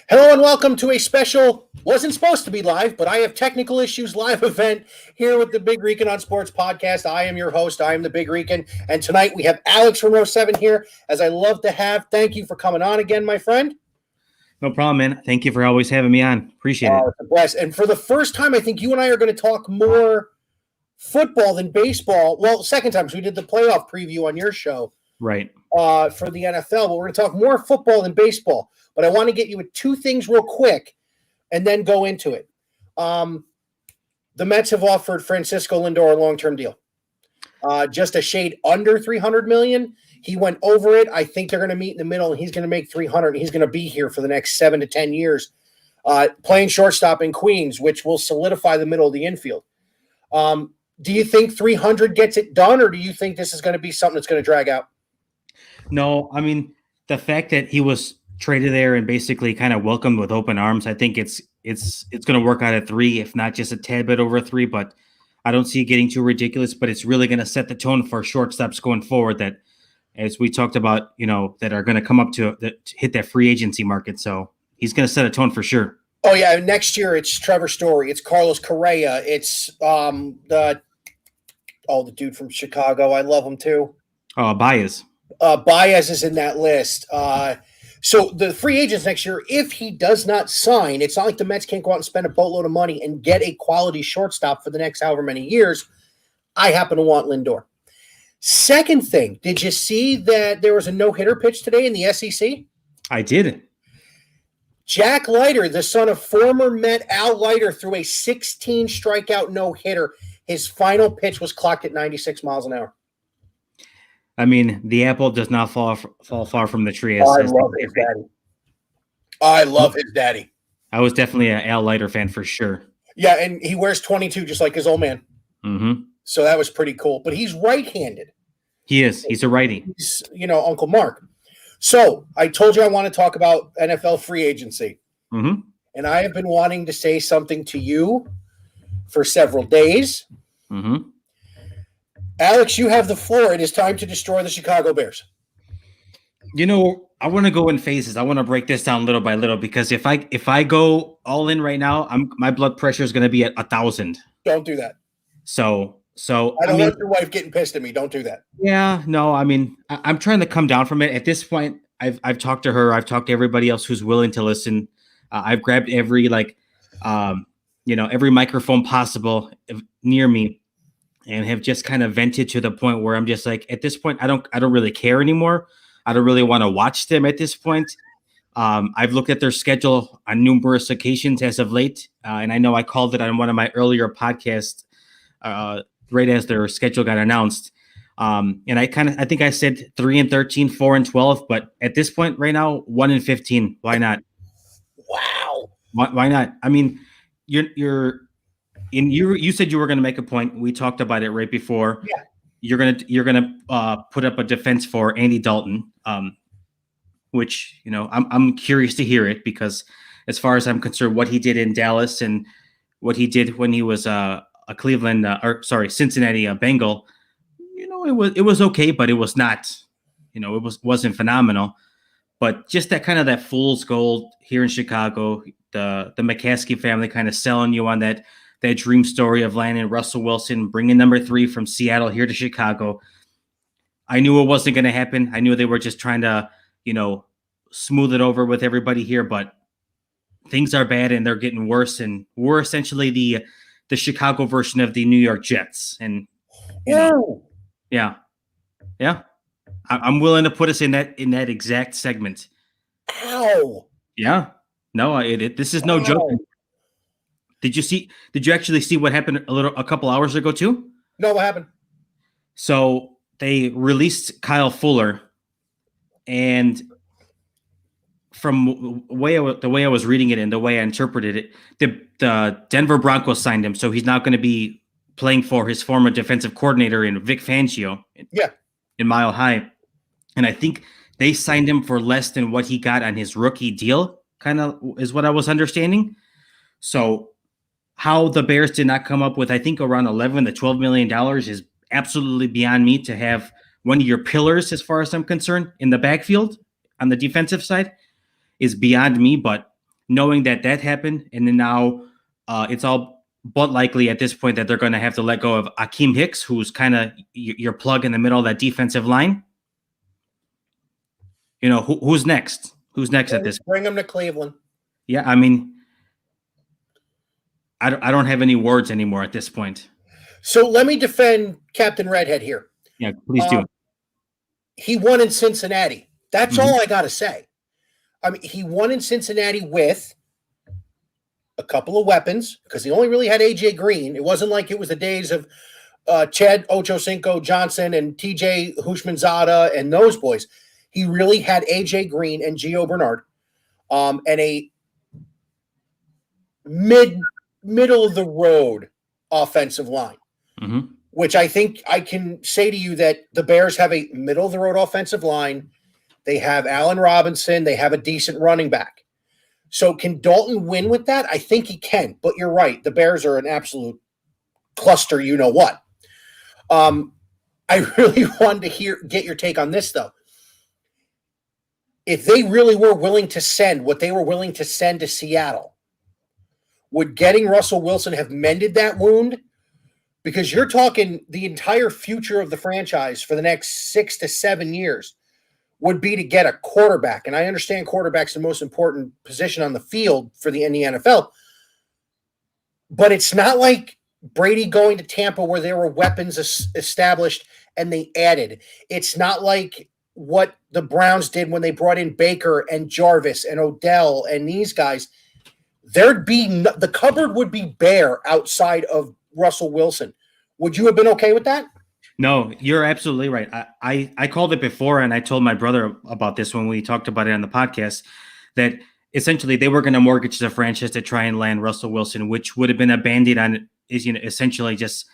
Hello and welcome to a special, wasn't supposed to be live, but I have technical issues live event here with the Big Rican on Sports podcast. I am your host. I am the Big Rican. And tonight we have Alex from Row 7 here, as I love to have. Thank you for coming on again, my friend. No problem, man. Thank you for always having me on. Appreciate it. The best. And for the first time, I think you and I are going to talk more football than baseball. Well, second time, because we did the playoff preview on your show. Right. For the NFL, but we're going to talk more football than baseball. But I want to get you with two things real quick and then go into it. The Mets have offered Francisco Lindor a long-term deal. Just a shade under $300 million. He went over it. I think they're going to meet in the middle, and he's going to make $300, and he's going to be here for the next 7 to 10 years, playing shortstop in Queens, which will solidify the middle of the infield. Do you think $300 gets it done, or do you think this is going to be something that's going to drag out? No, I mean, the fact that he was traded there and basically kind of welcomed with open arms, I think it's going to work out at 3, if not just a tad bit over 3, but I don't see it getting too ridiculous, but it's really going to set the tone for shortstops going forward that, as we talked about, that are going to come up to hit that free agency market. So he's going to set a tone for sure. Oh yeah. Next year it's Trevor Story. It's Carlos Correa. It's the dude from Chicago. I love him too. Baez. Baez is in that list. So the free agents next year, if he does not sign, it's not like the Mets can't go out and spend a boatload of money and get a quality shortstop for the next however many years. I happen to want Lindor. Second thing, did you see that there was a no-hitter pitch today in the SEC? I did. Jack Leiter, the son of former Met Al Leiter, threw a 16-strikeout no-hitter. His final pitch was clocked at 96 miles an hour. I mean, the apple does not fall far from the tree. I love his daddy. I love his daddy. I was definitely an Al Leiter fan for sure. Yeah, and he wears 22 just like his old man. Mm-hmm. So that was pretty cool. But he's right-handed. He is. He's a righty. He's, Uncle Mark. So I told you I want to talk about NFL free agency. Mm-hmm. And I have been wanting to say something to you for several days. Mm-hmm. Alex, you have the floor. It is time to destroy the Chicago Bears. I want to go in phases. I want to break this down little by little because if I go all in right now, my blood pressure is going to be at 1,000. Don't do that. So I don't want your wife getting pissed at me. Don't do that. Yeah, no. I mean, I'm trying to come down from it. At this point, I've talked to her. I've talked to everybody else who's willing to listen. I've grabbed every every microphone possible near me. And have just kind of vented to the point where I'm just like, at this point, I don't really care anymore. I don't really want to watch them at this point. I've looked at their schedule on numerous occasions as of late, and I know I called it on one of my earlier podcasts right as their schedule got announced. And I think I said 3-13, 4-12, but at this point right now, 1-15. Why not? Wow. Why not? I mean, you said you were going to make a point. We talked about it right before. Yeah. You're gonna put up a defense for Andy Dalton, which I'm curious to hear it because as far as I'm concerned, what he did in Dallas and what he did when he was a Cincinnati Bengal, it was okay, but it was not, it wasn't phenomenal. But just that fool's gold here in Chicago, the McCaskey family kind of selling you on that dream story of landing Russell Wilson, bringing number 3 from Seattle here to Chicago. I knew it wasn't going to happen. I knew they were just trying to, smooth it over with everybody here, but things are bad and they're getting worse. And we're essentially the Chicago version of the New York Jets. And yeah. I'm willing to put us in that exact segment. Ow. Yeah. No, this is no joke. Did you actually see what happened a couple hours ago too? No, what happened? So they released Kyle Fuller, and from the way I was reading it and the way I interpreted it, the Denver Broncos signed him, so he's not going to be playing for his former defensive coordinator in Vic Fangio. Yeah. In Mile High. And I think they signed him for less than what he got on his rookie deal, kind of is what I was understanding. So how the Bears did not come up with, I think, around $11 to $12 million is absolutely beyond me. To have one of your pillars, as far as I'm concerned, in the backfield on the defensive side is beyond me. But knowing that happened, and then now it's all but likely at this point that they're going to have to let go of Akeem Hicks, who's kind of your plug in the middle of that defensive line. Who's next? Who's next at this? Bring him to Cleveland. Yeah, I mean, I don't have any words anymore at this point. So let me defend Captain Redhead here. Yeah, please do. He won in Cincinnati. That's all I got to say. I mean, he won in Cincinnati with a couple of weapons because he only really had A.J. Green. It wasn't like it was the days of Chad Ochocinco Johnson and T.J. Hushmanzada and those boys. He really had A.J. Green and Gio Bernard and a middle of the road offensive line, which I think I can say to you that the Bears have a middle of the road offensive line. They have Allen Robinson. They have a decent running back. So can Dalton win with that? I think he can, but you're right. The Bears are an absolute cluster. You know what? I really wanted to get your take on this though. If they really were willing to send what they were willing to send to Seattle, would getting Russell Wilson have mended that wound? Because you're talking the entire future of the franchise for the next 6 to 7 years would be to get a quarterback. And I understand quarterback's the most important position on the field in the NFL. But it's not like Brady going to Tampa where there were weapons established and they added. It's not like what the Browns did when they brought in Baker and Jarvis and Odell and these guys. The cupboard would be bare outside of Russell Wilson. Would you have been okay with that? No, you're absolutely right. I called it before, and I told my brother about this when we talked about it on the podcast, that essentially they were going to mortgage the franchise to try and land Russell Wilson, which would have been a Band-Aid on essentially just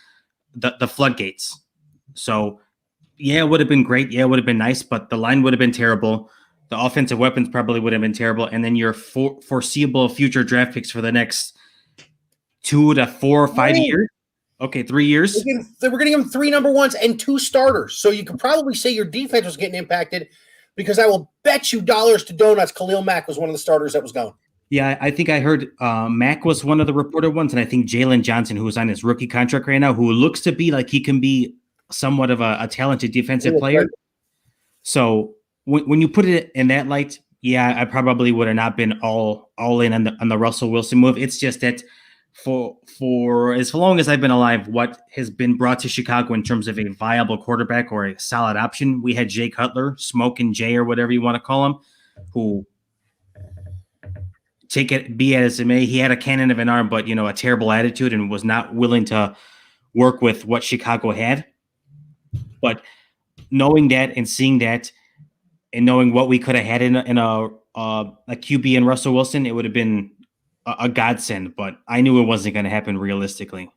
the floodgates. So, yeah, it would have been great. Yeah, it would have been nice, but the line would have been terrible. The offensive weapons probably would have been terrible. And then your foreseeable future draft picks for the next 2 to 4 or 5 years. Okay, 3 years. They were going to give him 3 number ones and 2 starters. So you could probably say your defense was getting impacted because I will bet you dollars to donuts Khalil Mack was one of the starters that was going. Yeah, I think I heard Mack was one of the reported ones. And I think Jalen Johnson, who is on his rookie contract right now, who looks to be like he can be somewhat of a talented defensive player. Right. So when you put it in that light, yeah, I probably would have not been all in on the Russell Wilson move. It's just that for as long as I've been alive, what has been brought to Chicago in terms of a viable quarterback or a solid option, we had Jay Cutler, Smoking Jay or whatever you want to call him, who take it be as it may, he had a cannon of an arm, but a terrible attitude and was not willing to work with what Chicago had. But knowing that and seeing that and knowing what we could have had in a QB and Russell Wilson, it would have been a godsend, but I knew it wasn't going to happen realistically.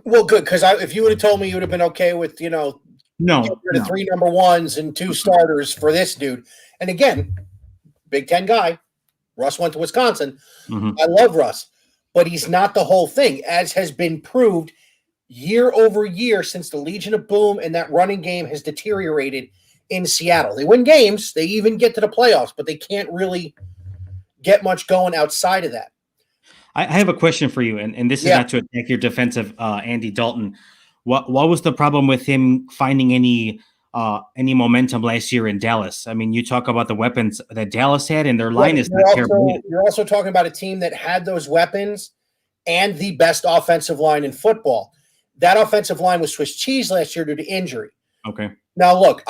Well, good, because if you would have told me you would have been okay with, no. 3 number ones and 2 starters for this dude. And again, Big Ten guy, Russ went to Wisconsin. I love Russ, but he's not the whole thing, as has been proved year over year since the Legion of Boom and that running game has deteriorated in Seattle. They win games, they even get to the playoffs, but they can't really get much going outside of that. I have a question for you, and this is not to attack your defensive Andy Dalton. What was the problem with him finding any momentum last year in Dallas? I mean, you talk about the weapons that Dallas had, and their line is not terrible. You're also talking about a team that had those weapons and the best offensive line in football. That offensive line was Swiss cheese last year due to injury. Okay. Now, look,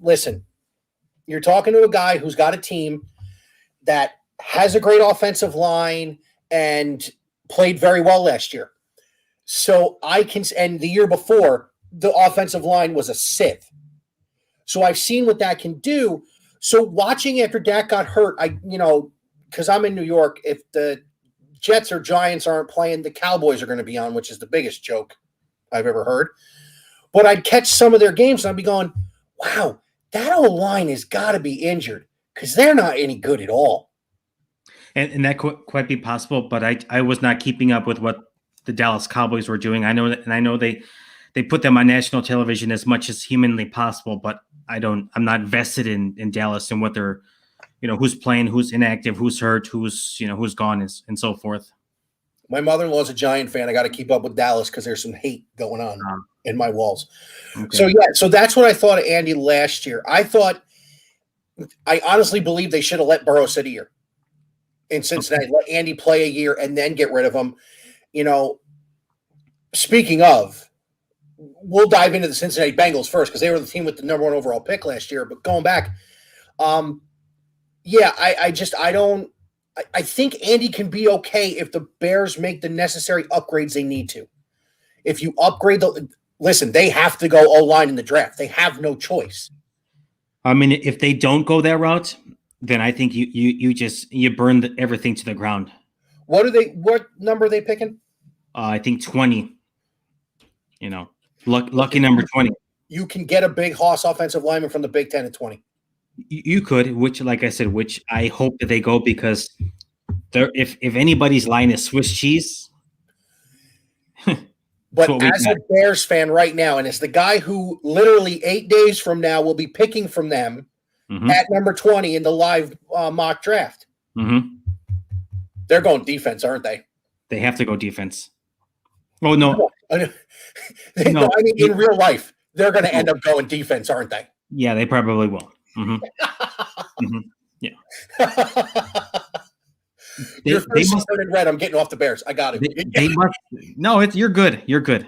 listen. You're talking to a guy who's got a team that has a great offensive line and played very well last year. So and the year before, the offensive line was a sieve. So I've seen what that can do. So watching after Dak got hurt, because I'm in New York, if the Jets or Giants aren't playing, the Cowboys are going to be on, which is the biggest joke I've ever heard. But I'd catch some of their games and I'd be going, wow, that whole line has got to be injured because they're not any good at all. And that could quite be possible, but I was not keeping up with what the Dallas Cowboys were doing. I know that, and I know they put them on national television as much as humanly possible, but I'm not vested in Dallas and what they're who's playing, who's inactive, who's hurt, who's gone, and so forth. My mother-in-law's a Giant fan. I got to keep up with Dallas because there's some hate going on in my walls. Okay. So that's what I thought of Andy last year. I honestly believe they should have let Burrow sit a year in Cincinnati. Okay. Let Andy play a year and then get rid of him. Speaking of, we'll dive into the Cincinnati Bengals first because they were the team with the number 1 overall pick last year. But going back, I think Andy can be okay if the Bears make the necessary upgrades they need to. If you upgrade they have to go O-line in the draft. They have no choice. I mean, if they don't go that route, then I think you burn everything to the ground. What number are they picking? I think 20. Lucky number 20. You can get a big hoss offensive lineman from the Big Ten at 20. You could, which I hope that they go because if anybody's line is Swiss cheese. But as a Bears fan right now, and it's the guy who literally 8 days from now will be picking from them at number 20 in the live mock draft. Mm-hmm. They're going defense, aren't they? They have to go defense. Oh, no. No, I mean, in real life, they're going to end up going defense, aren't they? Yeah, they probably will. Mm-hmm. Yeah. Your first in red. I'm getting off the Bears. I got it. They must. No, you're good. You're good.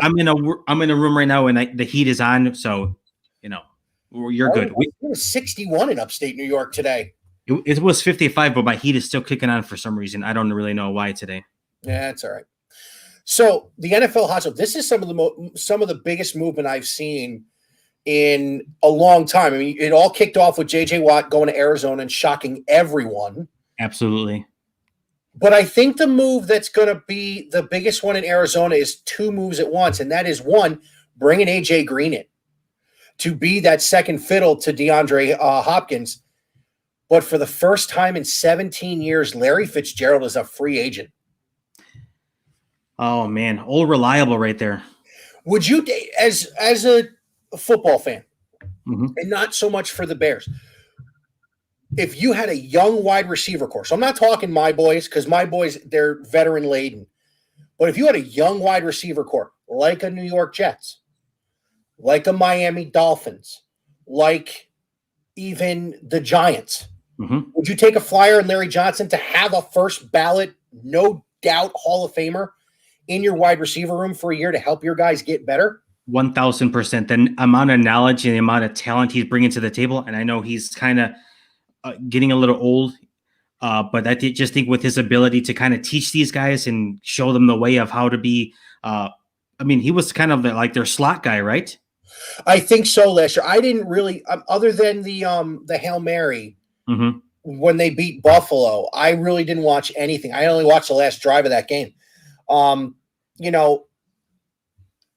I'm in a room right now, and the heat is on. So, you're good. It was 61 in upstate New York today. It was 55, but my heat is still kicking on for some reason. I don't really know why today. Yeah, it's all right. So the NFL hot zone. This is some of the biggest movement I've seen in a long time. I mean, it all kicked off with J.J. Watt going to Arizona and shocking everyone. Absolutely. But I think the move that's going to be the biggest one in Arizona is 2 moves at once, and that is one, bringing A.J. Green in to be that second fiddle to DeAndre Hopkins. But for the first time in 17 years, Larry Fitzgerald is a free agent. Oh, man. All reliable right there. Would you, as a football fan, and not so much for the Bears, if you had a young wide receiver core, so I'm not talking my boys because my boys, they're veteran laden, but if you had a young wide receiver core like a New York Jets, like a Miami Dolphins, like even the Giants, would you take a flyer on Larry Johnson to have a first ballot, no doubt Hall of Famer in your wide receiver room for a year to help your guys get better? 1,000%. The amount of knowledge and the amount of talent he's bringing to the table, and I know he's kind of getting a little old, but I just think with his ability to kind of teach these guys and show them the way of how to be, he was kind of like their slot guy, right? I think so last year. I didn't really, other than the Hail Mary, when they beat Buffalo, I really didn't watch anything. I only watched the last drive of that game.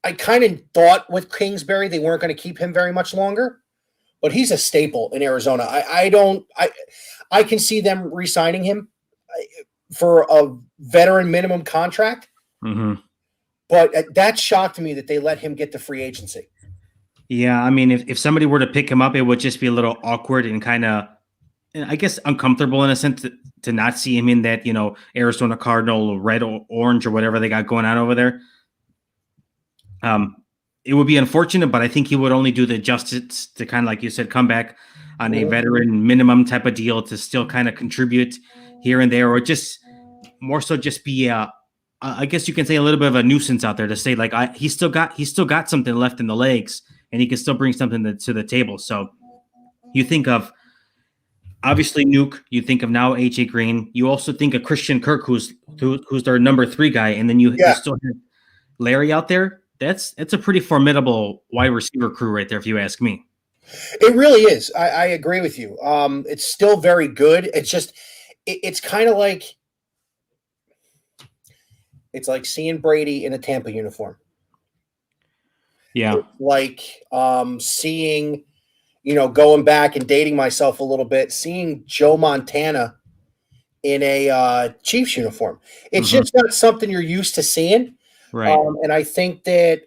I kind of thought with Kingsbury they weren't going to keep him very much longer, but he's a staple in Arizona. I can see them re-signing him for a veteran minimum contract, but that shocked me that they let him get the free agency. Yeah, I mean, if somebody were to pick him up, it would just be a little awkward and kind of, I guess, uncomfortable in a sense to not see him in that, Arizona Cardinal red or orange or whatever they got going on over there. It would be unfortunate, but I think he would only do the justice to kind of, like you said, come back on a veteran minimum type of deal to still kind of contribute here and there, or just more so just be, I guess you can say a little bit of a nuisance out there to say like, he's still got something left in the legs and he can still bring something to the table. So you think of obviously Nuke, you think of now AJ Green, you also think of Christian Kirk, who's their number 3 guy. And then you still have Larry out there. That's a pretty formidable wide receiver crew right there, if you ask me. It really is. I agree with you. It's still very good. It's just, it's kind of like, it's like seeing Brady in a Tampa uniform. Yeah. It's like seeing, going back and dating myself a little bit, seeing Joe Montana in a Chiefs uniform. It's just not something you're used to seeing. Right. And I think that,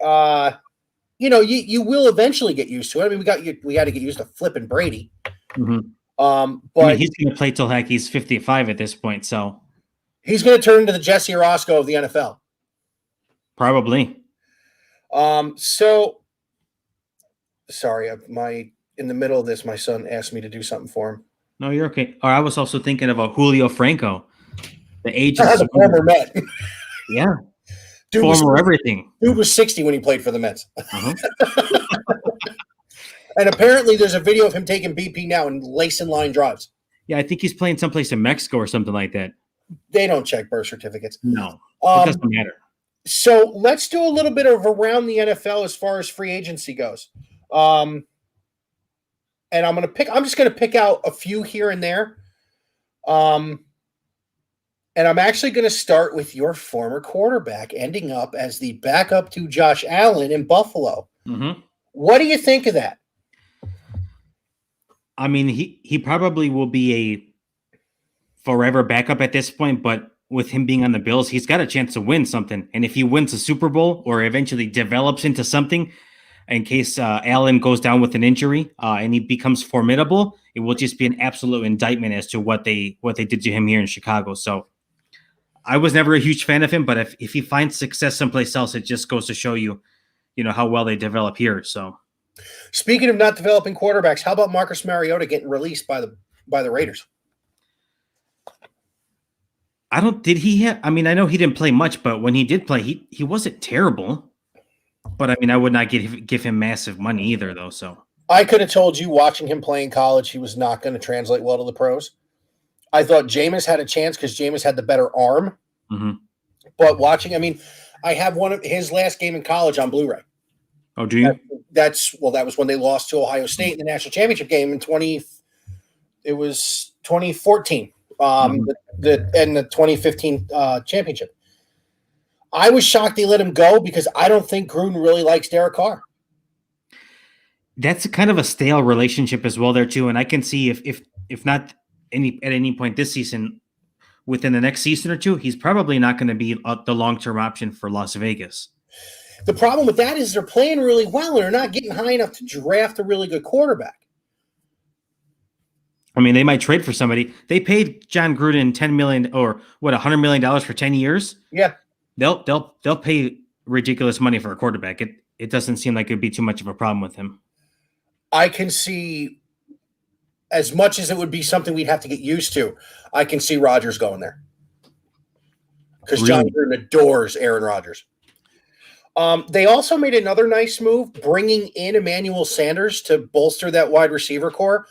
you will eventually get used to it. I mean, we had to get used to flipping Brady. But he's going to play till heck he's 55 at this point, so he's going to turn into the Jesse Orozco of the NFL. Probably. So sorry, in the middle of this, my son asked me to do something for him. No, you're okay. Or I was also thinking of a Julio Franco. The age is a former Met. Yeah. Dude former everything. Dude was 60 when he played for the Mets. And apparently there's a video of him taking BP now and lacing line drives. Yeah, I think he's playing someplace in Mexico or something like that. They don't check birth certificates. No, it doesn't matter. So let's do a little bit of around the NFL as far as free agency goes. And I'm just going to pick out a few here and there. And I'm actually going to start with your former quarterback ending up as the backup to Josh Allen in Buffalo. Mm-hmm. What do you think of that? I mean, he probably will be a forever backup at this point, but with him being on the Bills, he's got a chance to win something. And if he wins a Super Bowl or eventually develops into something, in case Allen goes down with an injury and he becomes formidable, it will just be an absolute indictment as to what they did to him here in Chicago. So I was never a huge fan of him, but if he finds success someplace else, it just goes to show you how well they develop here. So speaking of not developing quarterbacks, how about Marcus Mariota getting released by the Raiders? I know he didn't play much, but when he did play, he wasn't terrible. But I mean, I would not give him massive money either, though. So I could have told you watching him play in college, he was not going to translate well to the pros. I thought Jameis had a chance because Jameis had the better arm. Mm-hmm. But I have one of his last game in college on Blu-ray. Oh, do you? That was when they lost to Ohio State in the national championship game in 2014. The 2015 championship. I was shocked they let him go because I don't think Gruden really likes Derek Carr. That's kind of a stale relationship as well there too, and I can see if not at any point this season, within the next season or two, he's probably not going to be the long-term option for Las Vegas. The problem with that is they're playing really well and they're not getting high enough to draft a really good quarterback. I mean, they might trade for somebody. They paid John Gruden $10 million or $100 million for 10 years. Yeah, they'll pay ridiculous money for a quarterback. It doesn't seem like it'd be too much of a problem with him. I can see, as much as it would be something we'd have to get used to, I can see Rodgers going there because John Gruden adores Aaron Rodgers. They also made another nice move, bringing in Emanuel Sanders to bolster that wide receiver core.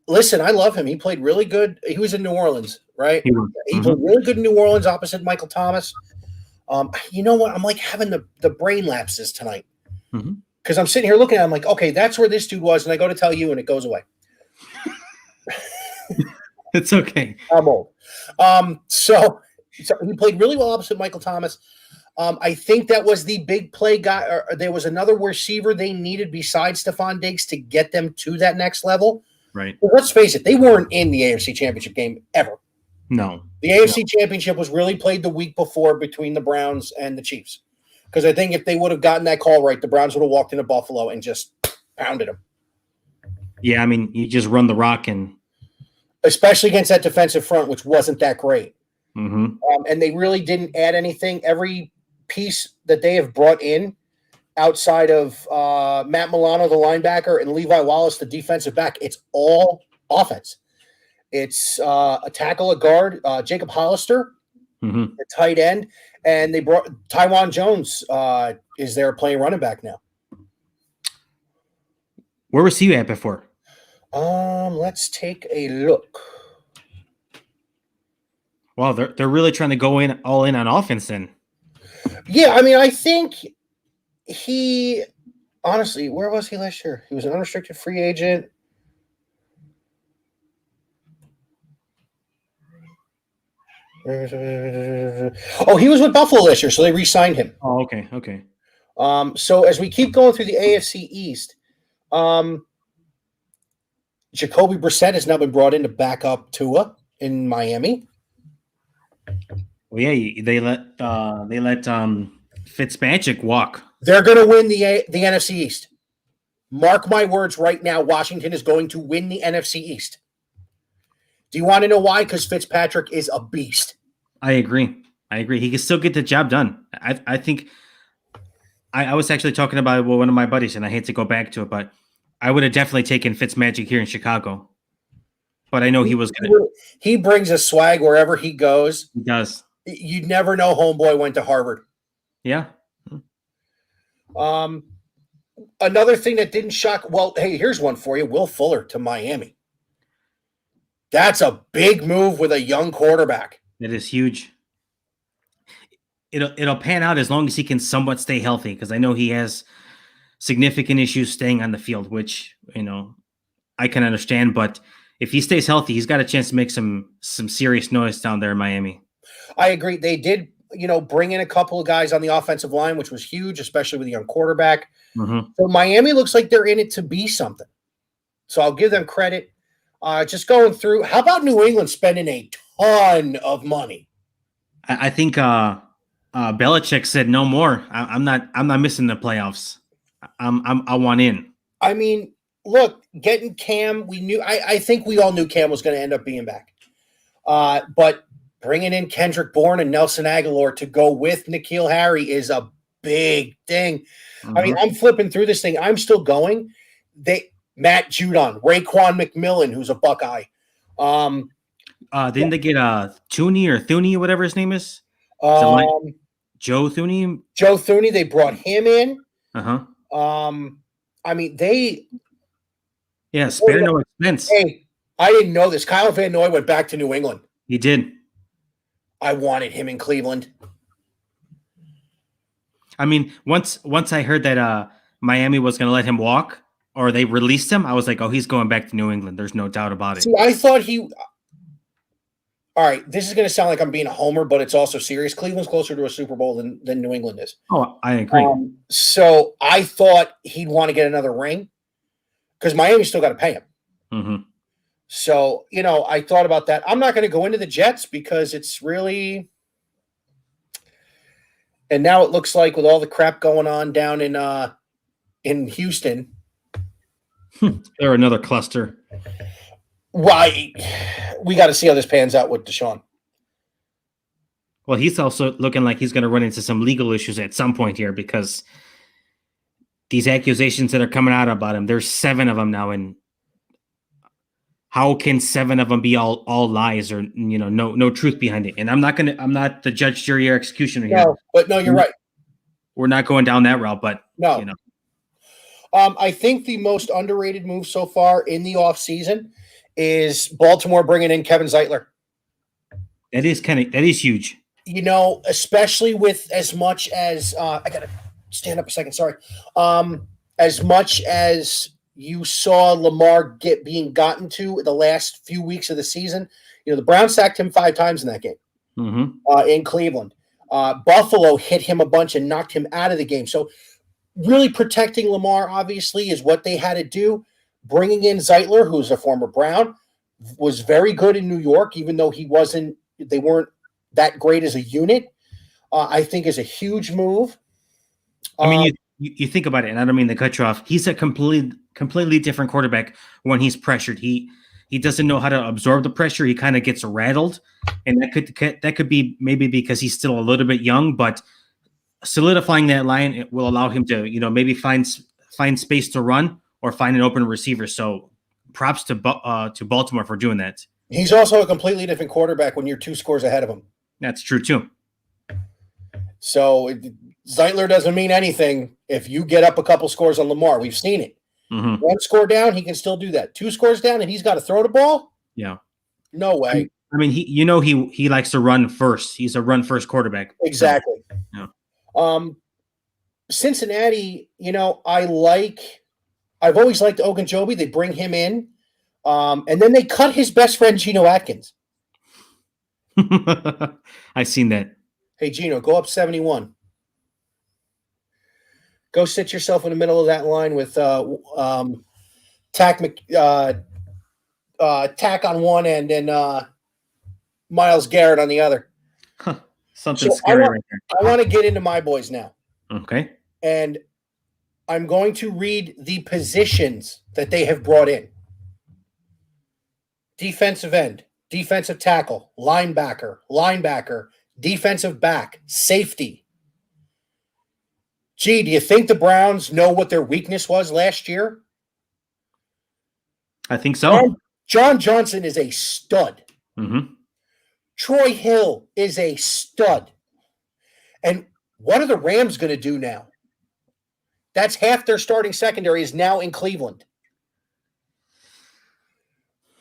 Listen, I love him. He played really good. He was in New Orleans, right? He played really good in New Orleans opposite Michael Thomas. You know what? I'm like having the brain lapses tonight because I'm sitting here looking at him like, okay, that's where this dude was. And I go to tell you and it goes away. It's okay. I'm old. So he played really well opposite Michael Thomas. I think that was the big play guy. Or there was another receiver they needed besides Stephon Diggs to get them to that next level. Right. But let's face it, they weren't in the AFC Championship game ever. No. The AFC Championship was really played the week before between the Browns and the Chiefs. Because I think if they would have gotten that call right, the Browns would have walked into Buffalo and just pounded them. Yeah, I mean, you just run the rock and especially against that defensive front, which wasn't that great. Mm-hmm. And they really didn't add anything. Every piece that they have brought in outside of Matt Milano, the linebacker, and Levi Wallace, the defensive back, it's all offense. It's a tackle, a guard, Jacob Hollister, the tight end, and they brought Tywan Jones is there playing running back now. Where was he at before? Let's take a look. Wow, they're really trying to go all in on offense then. Yeah, I mean, I think he honestly, where was he last year? He was an unrestricted free agent. Oh, he was with Buffalo last year, so they re-signed him. Oh, okay, okay. So as we keep going through the AFC East, Jacoby Brissett has now been brought in to back up Tua in Miami. Well, yeah, they let Fitzmagic walk. They're going to win the NFC East. Mark my words right now, Washington is going to win the NFC East. Do you want to know why? Because Fitzpatrick is a beast. I agree. He can still get the job done. I think I was actually talking about it with one of my buddies, and I hate to go back to it, but I would have definitely taken Fitzmagic here in Chicago. But I know he was going to. He brings a swag wherever he goes. He does. You'd never know homeboy went to Harvard. Yeah. Another thing that didn't shock. Well, hey, here's one for you. Will Fuller to Miami. That's a big move with a young quarterback. It is huge. It'll pan out as long as he can somewhat stay healthy, because I know he has significant issues staying on the field, which, I can understand. But if he stays healthy, he's got a chance to make some serious noise down there in Miami. I agree. They did, bring in a couple of guys on the offensive line, which was huge, especially with a young quarterback. Mm-hmm. So Miami looks like they're in it to be something. So I'll give them credit. Just going through, how about New England spending a ton of money? I think Belichick said no more. I'm not missing the playoffs. I want in. I mean, look, getting Cam, we knew. I think we all knew Cam was going to end up being back. But bringing in Kendrick Bourne and Nelson Aguilar to go with N'Keal Harry is a big thing. Mm-hmm. I mean, I'm flipping through this thing. I'm still going. Matt Judon, Raekwon McMillan, who's a Buckeye. Didn't they get Thuney or whatever his name is? Joe Thuney? Joe Thuney, they brought him in. Uh-huh. I mean, spare no expense. Hey, I didn't know this. Kyle Van Noy went back to New England. He did. I wanted him in Cleveland. I mean, once I heard that Miami was going to let him walk, or they released him, I was like, oh, he's going back to New England. There's no doubt about it. See, I thought all right, this is going to sound like I'm being a homer, but it's also serious. Cleveland's closer to a Super Bowl than New England is. Oh, I agree. So I thought he'd want to get another ring because Miami still got to pay him. Mm-hmm. So, I thought about that. I'm not going to go into the Jets because it's really – and now it looks like with all the crap going on down in Houston. They're another cluster. Why? We got to see how this pans out with Deshaun. Well, he's also looking like he's going to run into some legal issues at some point here because these accusations that are coming out about him, there's 7 of them now, and how can 7 of them be all lies or no truth behind it? And I'm not the judge, jury, or executioner here. No, you're right. We're not going down that route, but no. I think the most underrated move so far in the offseason is Baltimore bringing in Kevin Zeitler. That is huge. Especially with as much as I gotta stand up a second. Sorry. As much as you saw Lamar being gotten to the last few weeks of the season, the Browns sacked him 5 times in that game. Mm-hmm. In Cleveland. Buffalo hit him a bunch and knocked him out of the game. So really protecting Lamar, obviously, is what they had to do. Bringing in Zeitler, who's a former Brown, was very good in New York, even though they weren't that great as a unit. I think is a huge move. I mean, you think about it, and I don't mean to cut you off. He's a completely different quarterback when he's pressured. He doesn't know how to absorb the pressure. He kind of gets rattled, and that could be maybe because he's still a little bit young, but solidifying that line, it will allow him to maybe find space to run or find an open receiver. So props to Baltimore for doing that. He's also a completely different quarterback when you're 2 scores ahead of him. That's true too. So Zeitler doesn't mean anything if you get up a couple scores on Lamar. We've seen it. Mm-hmm. 1 score down, he can still do that. 2 scores down, and he's got to throw the ball? Yeah. No way. I mean, he likes to run first. He's a run first quarterback. Exactly. So, yeah. Cincinnati, I've always liked Ogunjobi. They bring him in, and then they cut his best friend, Geno Atkins. I've seen that. Hey, Geno, go up 71. Go sit yourself in the middle of that line with Tack on one end and Myles Garrett on the other. Something scary right there. I want to get into my boys now. Okay. And I'm going to read the positions that they have brought in. Defensive end, defensive tackle, linebacker, defensive back, safety. Gee, do you think the Browns know what their weakness was last year? I think so. John Johnson is a stud. Mm-hmm. Troy Hill is a stud. And what are the Rams going to do now? That's half their starting secondary is now in Cleveland.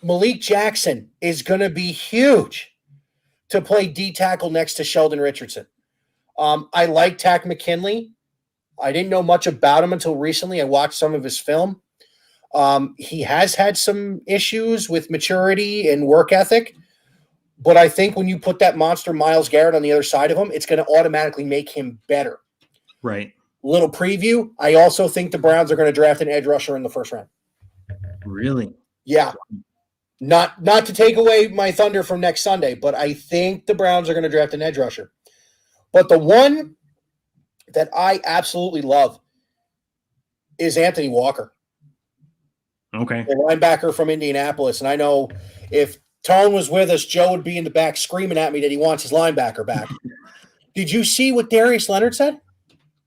Malik Jackson is going to be huge to play D tackle next to Sheldon Richardson. I like Takk McKinley. I didn't know much about him until recently. I watched some of his film. He has had some issues with maturity and work ethic, but I think when you put that monster Myles Garrett on the other side of him, it's going to automatically make him better. Right. Little preview. I also think the Browns are going to draft an edge rusher in the first round. Really? Yeah. Not to take away my thunder from next Sunday, but I think the Browns are going to draft an edge rusher. But the one that I absolutely love is Anthony Walker. Okay. The linebacker from Indianapolis. And I know if Tone was with us, Joe would be in the back screaming at me that he wants his linebacker back. Did you see what Darius Leonard said?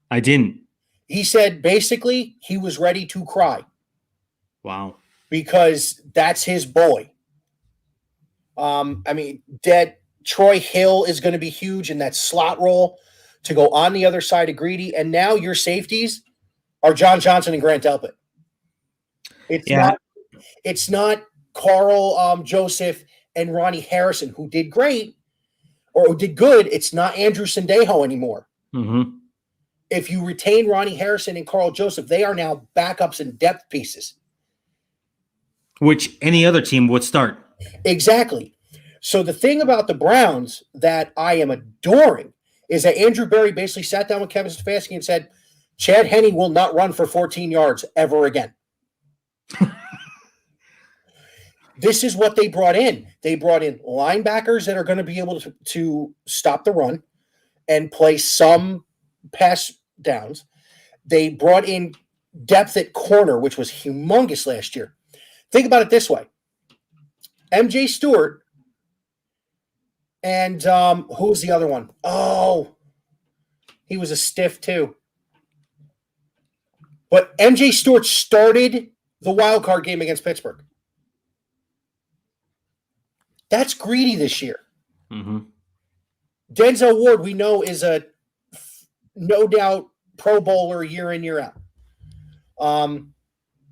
I didn't. He said basically he was ready to cry. Wow. Because that's his boy. That Troy Hill is going to be huge in that slot role to go on the other side of Greedy. And now your safeties are John Johnson and Grant Delpit. It's not Carl Joseph and Ronnie Harrison, who did great or who did good. It's not Andrew Sandejo anymore. Mm-hmm. If you retain Ronnie Harrison and Carl Joseph, they are now backups and depth pieces. Which any other team would start. Exactly. So the thing about the Browns that I am adoring is that Andrew Berry basically sat down with Kevin Stefanski and said, Chad Henne will not run for 14 yards ever again. This is what they brought in. They brought in linebackers that are going to be able to stop the run and play some pass downs. They brought in depth at corner, which was humongous last year. Think about it this way. MJ Stewart and who was the other one? Oh, he was a stiff too. But MJ Stewart started the wild card game against Pittsburgh. That's Greedy this year. Mm-hmm. Denzel Ward, we know, is a no doubt Pro Bowler year in, year out.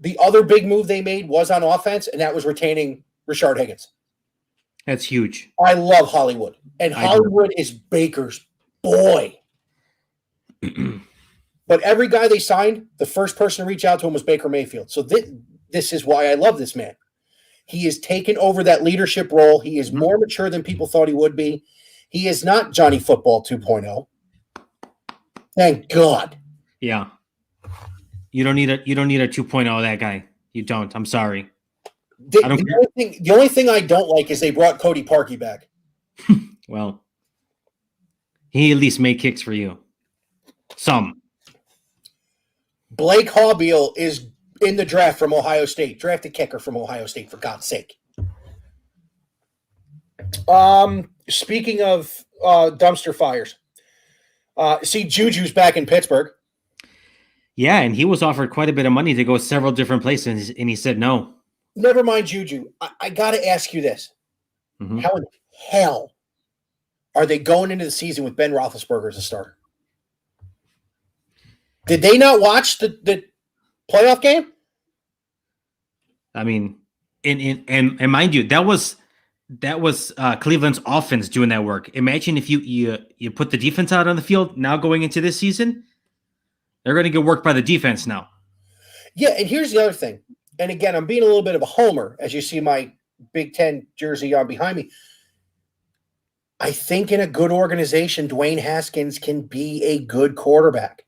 The other big move they made was on offense, and that was retaining Rashard Higgins. That's huge. I love Hollywood, and Hollywood is Baker's boy. But every guy they signed, the first person to reach out to him was Baker Mayfield. So this is why I love this man. He has taken over that leadership role. He is more mature than people thought he would be. He is not Johnny Football 2.0. Thank God. Yeah. You don't need a 2.0 of that guy. You don't. I'm sorry. The only thing I don't like is they brought Cody Parkey back. Well, he at least made kicks for you. Some. Blake Haubeil is in the draft from Ohio State. Drafted kicker from Ohio State, for God's sake. Speaking of dumpster fires, see Juju's back in Pittsburgh. Yeah, and he was offered quite a bit of money to go several different places, and he said no. Never mind Juju. I got to ask you this. Mm-hmm. How in hell are they going into the season with Ben Roethlisberger as a starter? Did they not watch the playoff game? I mean, and mind you, that was Cleveland's offense doing that work. Imagine if you put the defense out on the field now going into this season, they're going to get worked by the defense now. Yeah, and here's the other thing. And again, I'm being a little bit of a homer as you see my Big Ten jersey on behind me. I think in a good organization, Dwayne Haskins can be a good quarterback.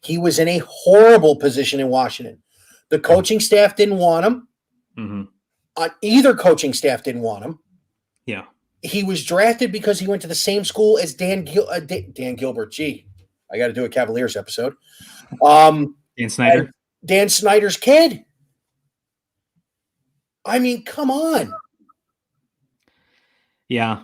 He was in a horrible position in Washington. The coaching staff didn't want him. Mm-hmm. Either coaching staff didn't want him. Yeah. He was drafted because he went to the same school as Dan Gilbert. Gee, I got to do a Cavaliers episode. Dan Snyder. Dan Snyder's kid. I mean, come on. Yeah.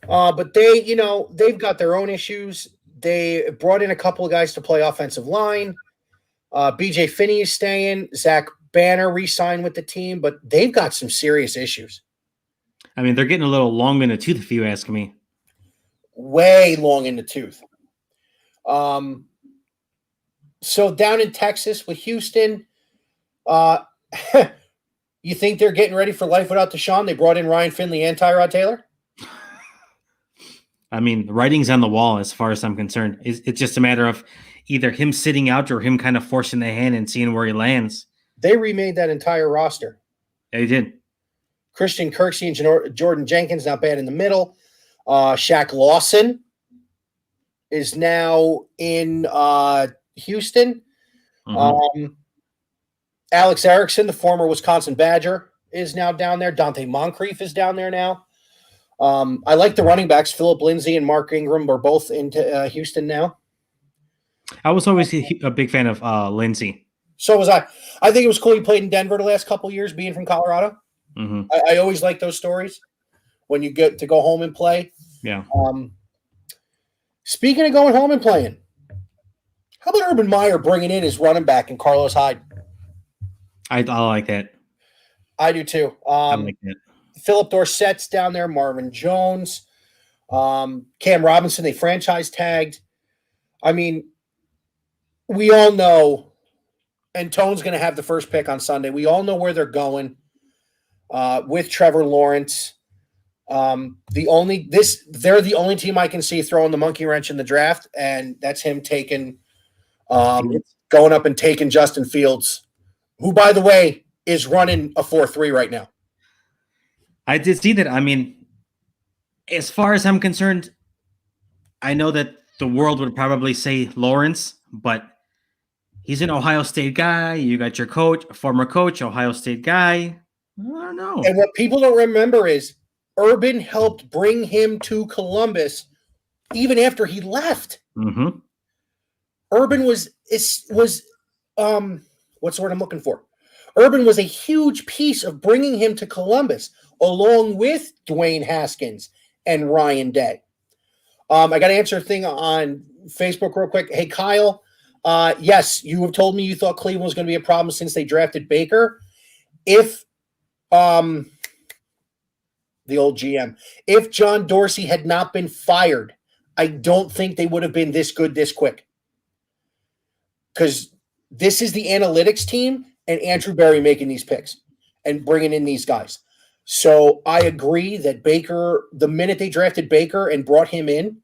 But they've got their own issues. They brought in a couple of guys to play offensive line. BJ Finney is staying. Zach Banner re-signed with the team, but they've got some serious issues. I mean, they're getting a little long in the tooth, if you ask me. Way long in the tooth. So down in Texas with Houston, you think they're getting ready for life without Deshaun? They brought in Ryan Finley and Tyrod Taylor? I mean, the writing's on the wall as far as I'm concerned. It's just a matter of either him sitting out or him kind of forcing the hand and seeing where he lands. They remade that entire roster. They did. Christian Kirksey and Jordan Jenkins, not bad in the middle. Shaq Lawson is now in Houston. Mm-hmm. Alex Erickson, the former Wisconsin Badger, is now down there. Dante Moncrief is down there now. I like the running backs. Philip Lindsay and Mark Ingram are both into Houston now. I was always a big fan of Lindsay. So was I. I think it was cool he played in Denver the last couple of years, being from Colorado. Mm-hmm. I always like those stories when you get to go home and play. Yeah. Speaking of going home and playing, how about Urban Meyer bringing in his running back and Carlos Hyde? I like that. I do too. I like that. Philip Dorsett's down there, Marvin Jones, Cam Robinson, they franchise tagged. I mean, we all know, and Tone's going to have the first pick on Sunday. We all know where they're going with Trevor Lawrence. They're the only team I can see throwing the monkey wrench in the draft, and that's him taking going up and taking Justin Fields, who, by the way, is running a 4.3 right now. I did see that. I mean, as far as I'm concerned, I know that the world would probably say Lawrence, but he's an Ohio State guy. You got your coach, former coach, Ohio State guy. I don't know. And what people don't remember is Urban helped bring him to Columbus even after he left. Mm-hmm. Urban was what's the word I'm looking for? Urban was a huge piece of bringing him to Columbus, along with Dwayne Haskins and Ryan Day. I got to answer a thing on Facebook real quick. Hey, Kyle, yes, you have told me you thought Cleveland was going to be a problem since they drafted Baker. If the old GM, if John Dorsey had not been fired, I don't think they would have been this good this quick. Because this is the analytics team and Andrew Berry making these picks and bringing in these guys. So I agree that Baker, the minute they drafted Baker and brought him in,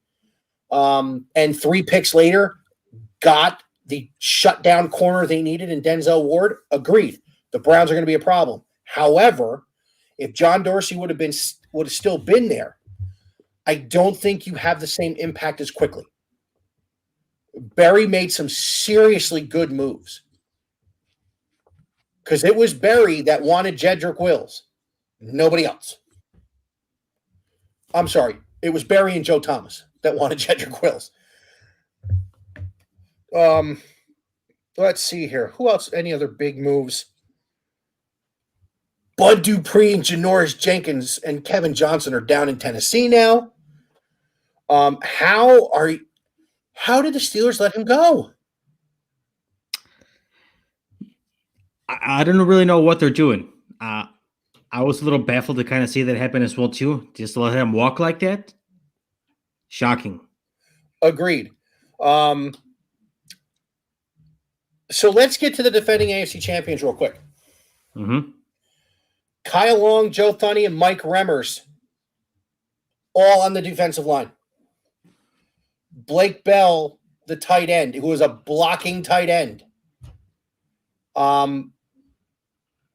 and 3 picks later got the shutdown corner they needed in Denzel Ward, agreed. The Browns are going to be a problem. However, if John Dorsey would have still been there, I don't think you have the same impact as quickly. Berry made some seriously good moves. Because it was Berry that wanted Jedrick Wills. Nobody else. I'm sorry. It was Berry and Joe Thomas that wanted Jedrick Wills. Let's see here. Who else? Any other big moves? Bud Dupree and Janoris Jenkins and Kevin Johnson are down in Tennessee now. How did the Steelers let him go? I don't really know what they're doing. I was a little baffled to kind of see that happen as well, too. Just to let him walk like that. Shocking. Agreed. So let's get to the defending AFC champions real quick. Mm-hmm. Kyle Long, Joe Thuney, and Mike Remmers, all on the defensive line. Blake Bell, the tight end, who was a blocking tight end.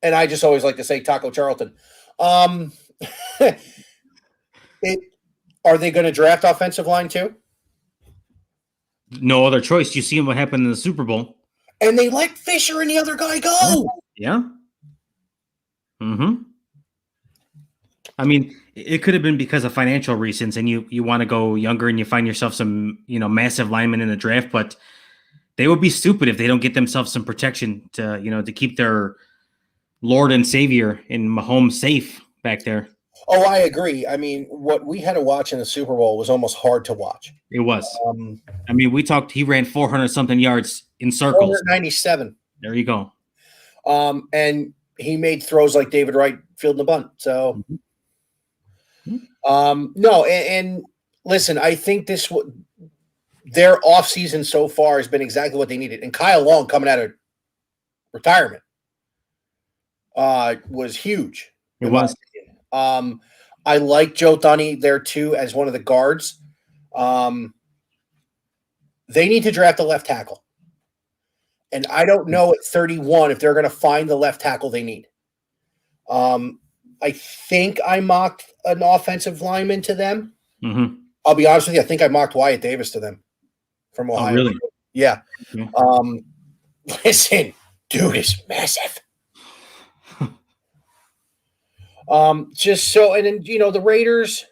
And I just always like to say Taco Charlton. Are they going to draft offensive line too? No other choice. You see what happened in the Super Bowl. And they let Fisher and the other guy go. Yeah. Mm-hmm. I mean, it could have been because of financial reasons, and you want to go younger and you find yourself some, massive linemen in the draft, but they would be stupid if they don't get themselves some protection to keep their Lord and Savior in Mahomes safe back there. Oh, I agree. I mean, what we had to watch in the Super Bowl was almost hard to watch. It was. Um, I mean, we talked. He ran 400 something yards in circles. 497. There you go. And he made throws like David Wright fielding the bunt. So, no, and listen, I think their offseason so far has been exactly what they needed. And Kyle Long coming out of retirement was huge. It was. I like Joe Thuney there too as one of the guards. They need to draft a left tackle. And I don't know at 31 if they're going to find the left tackle they need. I think I mocked an offensive lineman to them. Mm-hmm. I'll be honest with you. I think I mocked Wyatt Davis to them from Ohio. Oh, really? Yeah. Okay. Listen, dude is massive. Just so, and then, the Raiders,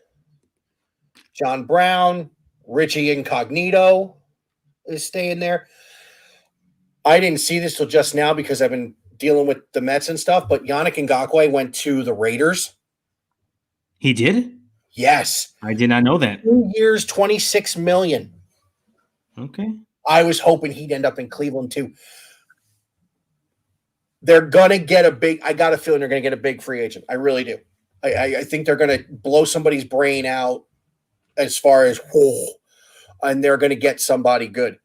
John Brown, Richie Incognito is staying there. I didn't see this till just now because I've been dealing with the Mets and stuff, but Yannick Ngakoue went to the Raiders. He did? Yes. I did not know that. 2 years, $26 million. Okay. I was hoping he'd end up in Cleveland too. They're going to get I got a feeling they're going to get a big free agent. I really do. I think they're going to blow somebody's brain out as far as, and they're going to get somebody good.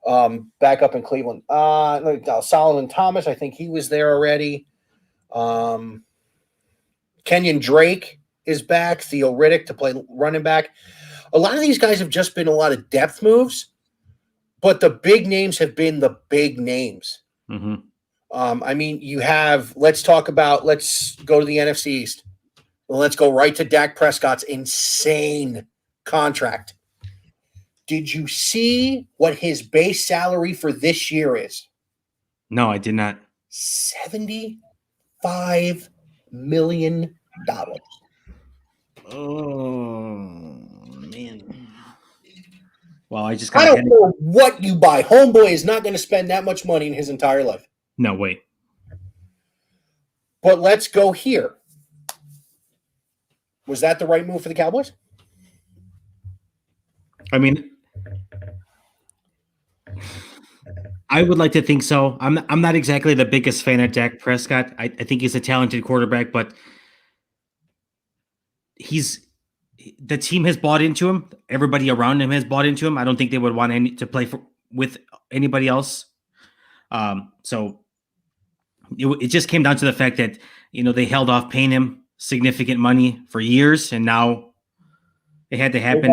Back up in Cleveland. Solomon Thomas, I think he was there already. Kenyon Drake is back. Theo Riddick to play running back. A lot of these guys have just been a lot of depth moves, but the big names have been the big names. Mm-hmm. I mean, let's go to the NFC East. Let's go right to Dak Prescott's insane contract. Did you see what his base salary for this year is? No, I did not. $75 million. Oh, man. Well, I don't know what you buy. Homeboy is not going to spend that much money in his entire life. No, wait. But let's go here. Was that the right move for the Cowboys? I mean, I would like to think so. I'm not exactly the biggest fan of Dak Prescott. I think he's a talented quarterback, but the team has bought into him. Everybody around him has bought into him. I don't think they would want to play with anybody else. So it just came down to the fact that they held off paying him significant money for years, and now it had to happen.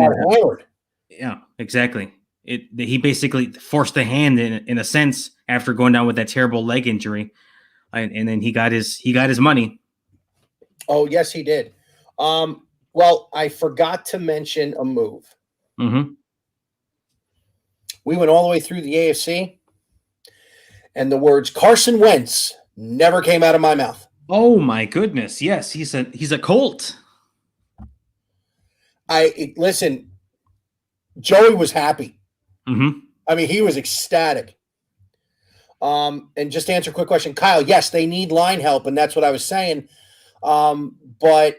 Yeah, exactly. He basically forced the hand in a sense after going down with that terrible leg injury, and then he got his money. Oh yes, he did. Well, I forgot to mention a move. Mm-hmm. We went all the way through the AFC, and the words Carson Wentz never came out of my mouth. Oh my goodness! Yes, he's a Colt. Listen. Joey was happy. Mm-hmm. I mean, he was ecstatic. And just to answer a quick question, Kyle, yes, they need line help, and that's what I was saying. But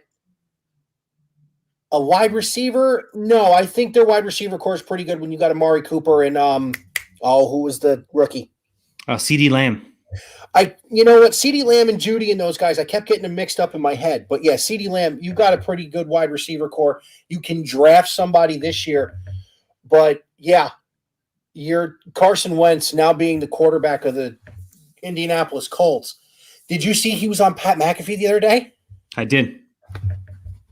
a wide receiver, no, I think their wide receiver core is pretty good when you got Amari Cooper and who was the rookie? CeeDee Lamb. You know what, CeeDee Lamb and Judy and those guys, I kept getting them mixed up in my head. But yeah, CeeDee Lamb, you got a pretty good wide receiver core. You can draft somebody this year. But yeah, you're Carson Wentz now being the quarterback of the Indianapolis Colts. Did you see he was on Pat McAfee the other day? I did.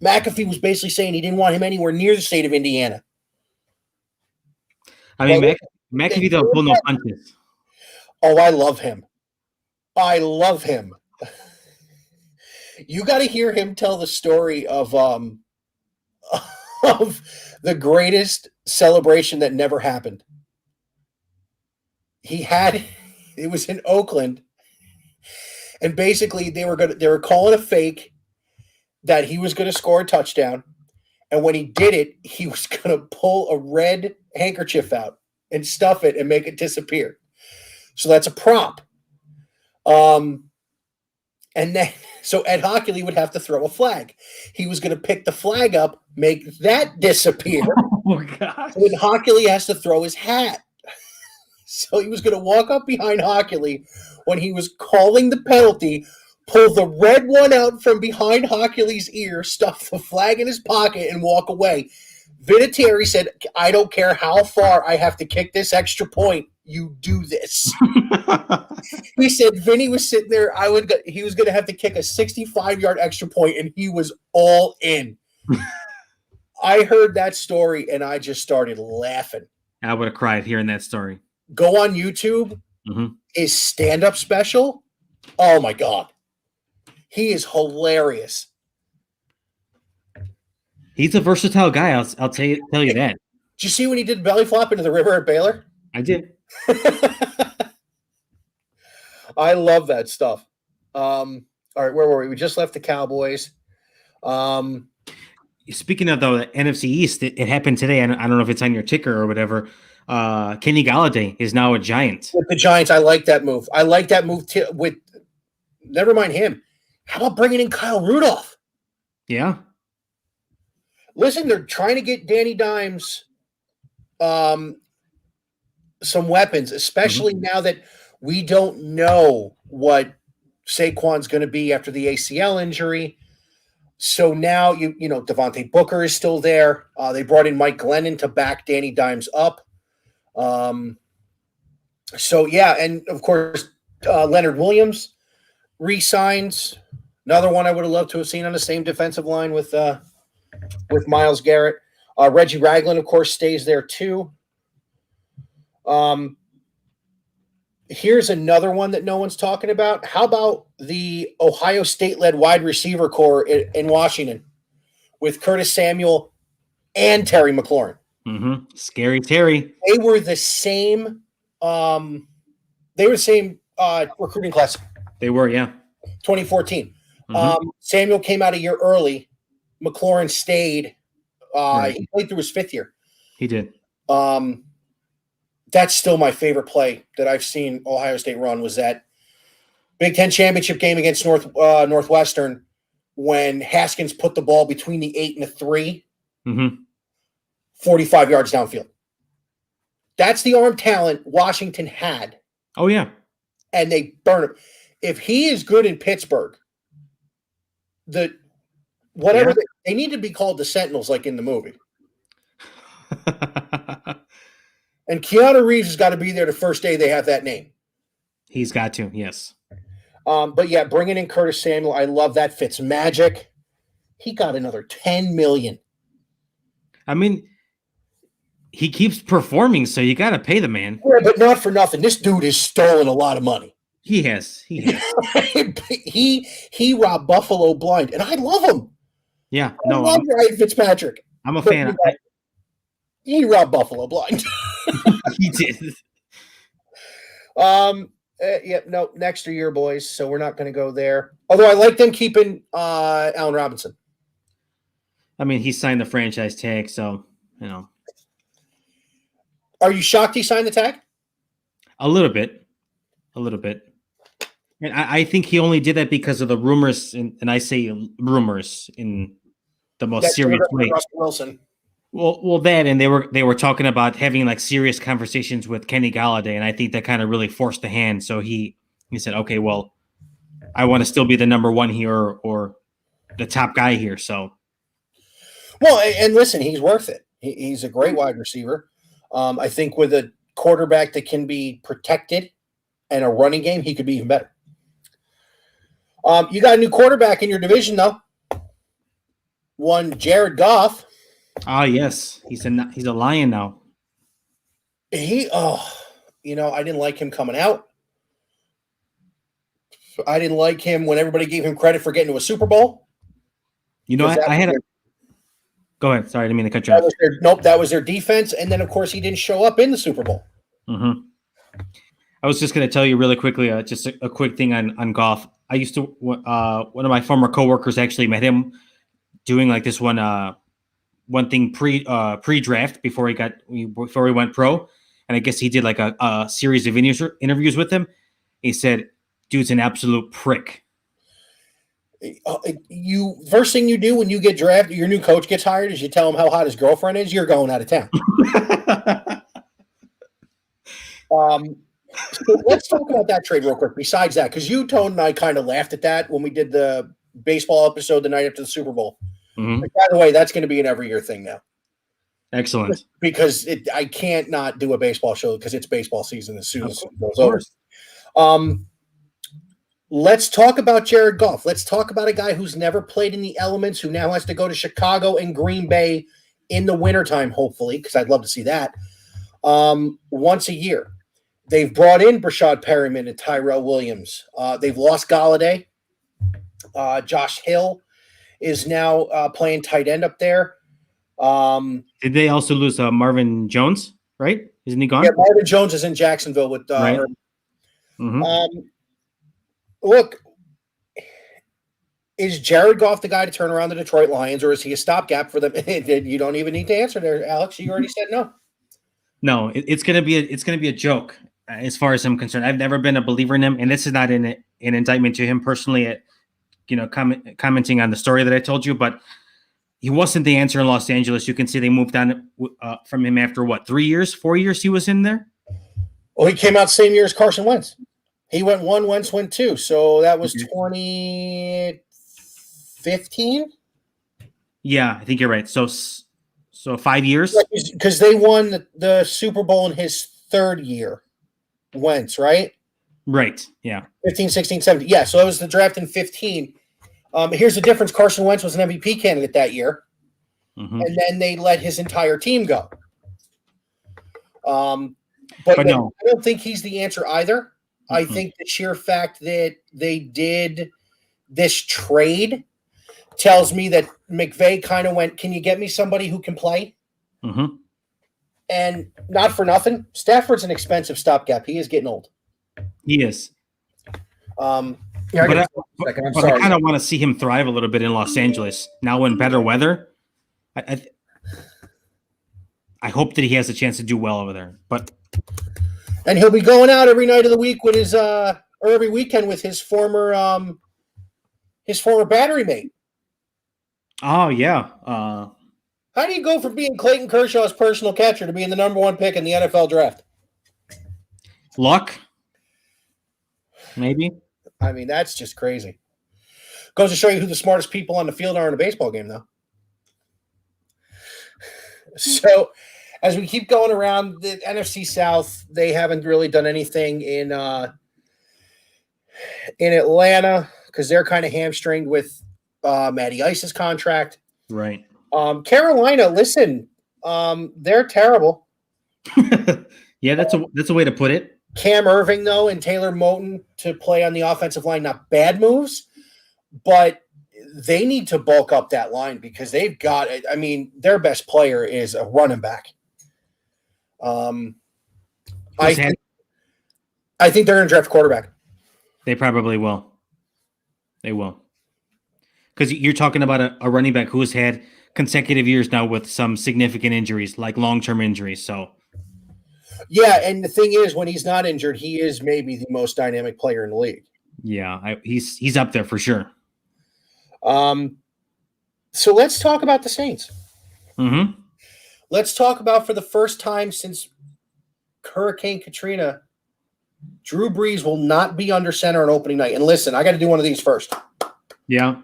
McAfee was basically saying he didn't want him anywhere near the state of Indiana. I mean, McAfee don't pull no punches. Oh, I love him. You got to hear him tell the story of the greatest celebration that never happened. It was in Oakland, and basically they were calling a fake that he was going to score a touchdown, and when he did it, he was going to pull a red handkerchief out and stuff it and make it disappear. So that's a prop. And then, so Ed Hockley would have to throw a flag. He was going to pick the flag up, make that disappear. Oh, God. And Hockley has to throw his hat. So he was going to walk up behind Hockley when he was calling the penalty, pull the red one out from behind Hockley's ear, stuff the flag in his pocket, and walk away. Vinatieri said, I don't care how far I have to kick this extra point. You do this. He said Vinny was sitting there. He was going to have to kick a 65-yard extra point, and he was all in. I heard that story, and I just started laughing. I would have cried hearing that story. Go on YouTube. His stand-up special. Oh, my God. He is hilarious. He's a versatile guy. I'll tell you that. Did you see when he did belly flop into the river at Baylor? I did. I love that stuff. All right, where were we? We just left the Cowboys. Speaking of the NFC East, it happened today. I don't know if it's on your ticker or whatever. Kenny Galladay is now a Giant. With the Giants, I like that move. I like that move with never mind him. How about bringing in Kyle Rudolph? Yeah. Listen, they're trying to get Danny Dimes some weapons, especially now that we don't know what Saquon's going to be after the ACL injury. So now, you know, Devontae Booker is still there. They brought in Mike Glennon to back Danny Dimes up. So, yeah, and, of course, Leonard Williams re-signs. Another one I would have loved to have seen on the same defensive line with Myles Garrett. Reggie Ragland, of course, stays there too. Here's another one that no one's talking about. How about the Ohio State-led wide receiver core in Washington with Curtis Samuel and Terry McLaurin? Scary Terry. They were the same. Recruiting class. They were, yeah. 2014. Samuel came out a year early. McLaurin stayed. He played through his 5th year. He did. That's still my favorite play that I've seen Ohio State run was that Big Ten championship game against Northwestern when Haskins put the ball between the 8 and the 3, 45 yards downfield. That's the arm talent Washington had. Oh, yeah. And they burn him. If he is good in Pittsburgh, they need to be called the Sentinels like in the movie. And Keanu Reeves has got to be there the first day they have that name. He's got to, yes. But yeah, bringing in Curtis Samuel, I love that. Fits magic. He got another $10 million. I mean, he keeps performing, so you got to pay the man. Yeah, but not for nothing. This dude has stolen a lot of money. He has. He robbed Buffalo blind, and I love him. Yeah, I love Ryan Fitzpatrick. I'm a fan. He robbed Buffalo blind. He did. Next year, boys. So we're not going to go there. Although I like them keeping Allen Robinson. I mean, he signed the franchise tag, so you know. Are you shocked he signed the tag? A little bit. And I think he only did that because of the rumors, and I say rumors in the most serious way. Russell Wilson. Well, that, and they were talking about having like serious conversations with Kenny Galladay, and I think that kind of really forced the hand. So he said, okay, well, I want to still be the number one here or the top guy here. So, well, and listen, he's worth it. He's a great wide receiver. I think with a quarterback that can be protected and a running game, he could be even better. You got a new quarterback in your division, though. One Jared Goff. Ah, yes, he's a Lion now. I didn't like him coming out. I didn't like him when everybody gave him credit for getting to a Super Bowl. You know, I had a. Go ahead. Sorry, I didn't mean to cut you off. That was their defense, and then of course he didn't show up in the Super Bowl. Mm-hmm. I was just going to tell you really quickly, just a quick thing on Goff. I used to one of my former coworkers actually met him doing like this one thing pre-draft before he went pro, and I guess he did like a series of interviews with him. He said, "Dude's an absolute prick." You first thing you do when you get drafted, your new coach gets hired, is you tell him how hot his girlfriend is. You're going out of town. So let's talk about that trade real quick. Besides that, because you, Tone, and I kind of laughed at that when we did the baseball episode the night after the Super Bowl. Mhm. But by the way, that's going to be an every year thing now. Excellent. Because I can't not do a baseball show because it's baseball season as soon as it goes Of over. course. Let's talk about Jared Goff. Let's talk about a guy who's never played in the elements, who now has to go to Chicago and Green Bay in the wintertime, hopefully, because I'd love to see that, once a year. They've brought in Brashad Perryman and Tyrell Williams. They've lost Galladay. Josh Hill is now playing tight end up there. Did they also lose Marvin Jones? Right? Isn't he gone? Yeah, Marvin Jones is in Jacksonville with Right. Mhm. Look, is Jared Goff the guy to turn around the Detroit Lions, or is he a stopgap for them? You don't even need to answer there, Alex. You already said no. No, it's gonna be a joke as far as I'm concerned. I've never been a believer in him, and this is not an indictment to him personally. Commenting on the story that I told you, but he wasn't the answer in Los Angeles. You can see they moved on from him after what, 3 years, 4 years he was in there. Well, he came out same year as Carson Wentz. He went 1, Wentz went 2. So that was 2015. Yeah, I think you're right. So 5 years. Because they won the Super Bowl in his third year, Wentz, right? Right. Yeah. 15, 16, 17. Yeah, so that was the draft in 15. Here's the difference. Carson Wentz was an MVP candidate that year, and then they let his entire team go. But no. I don't think he's the answer either. I think the sheer fact that they did this trade tells me that McVay kind of went, can you get me somebody who can play? And not for nothing, Stafford's an expensive stopgap. He is getting old. He is. I kind of want to see him thrive a little bit in Los Angeles now in better weather. I hope that he has a chance to do well over there. And he'll be going out every night of the week with his or every weekend with his former battery mate. Oh yeah. How do you go from being Clayton Kershaw's personal catcher to being the number 1 pick in the NFL draft? Luck. Maybe. I mean, that's just crazy. Goes to show you who the smartest people on the field are in a baseball game, though. So, as we keep going around the NFC South, they haven't really done anything in Atlanta because they're kind of hamstringed with Matty Ice's contract. Right. Carolina, listen, they're terrible. Yeah, that's a way to put it. Cam Irving, though, and Taylor Moton to play on the offensive line, not bad moves, but they need to bulk up that line because they've got it. I mean, their best player is a running back. I think they're going to draft a quarterback. They probably will. They will. Because you're talking about a running back who has had consecutive years now with some significant injuries, like long-term injuries. So, yeah, and the thing is, when he's not injured, he is maybe the most dynamic player in the league. Yeah, he's up there for sure. So let's talk about the Saints. Mm-hmm. Let's talk about, for the first time since Hurricane Katrina, Drew Brees will not be under center on opening night. And listen, I got to do one of these first. Yeah.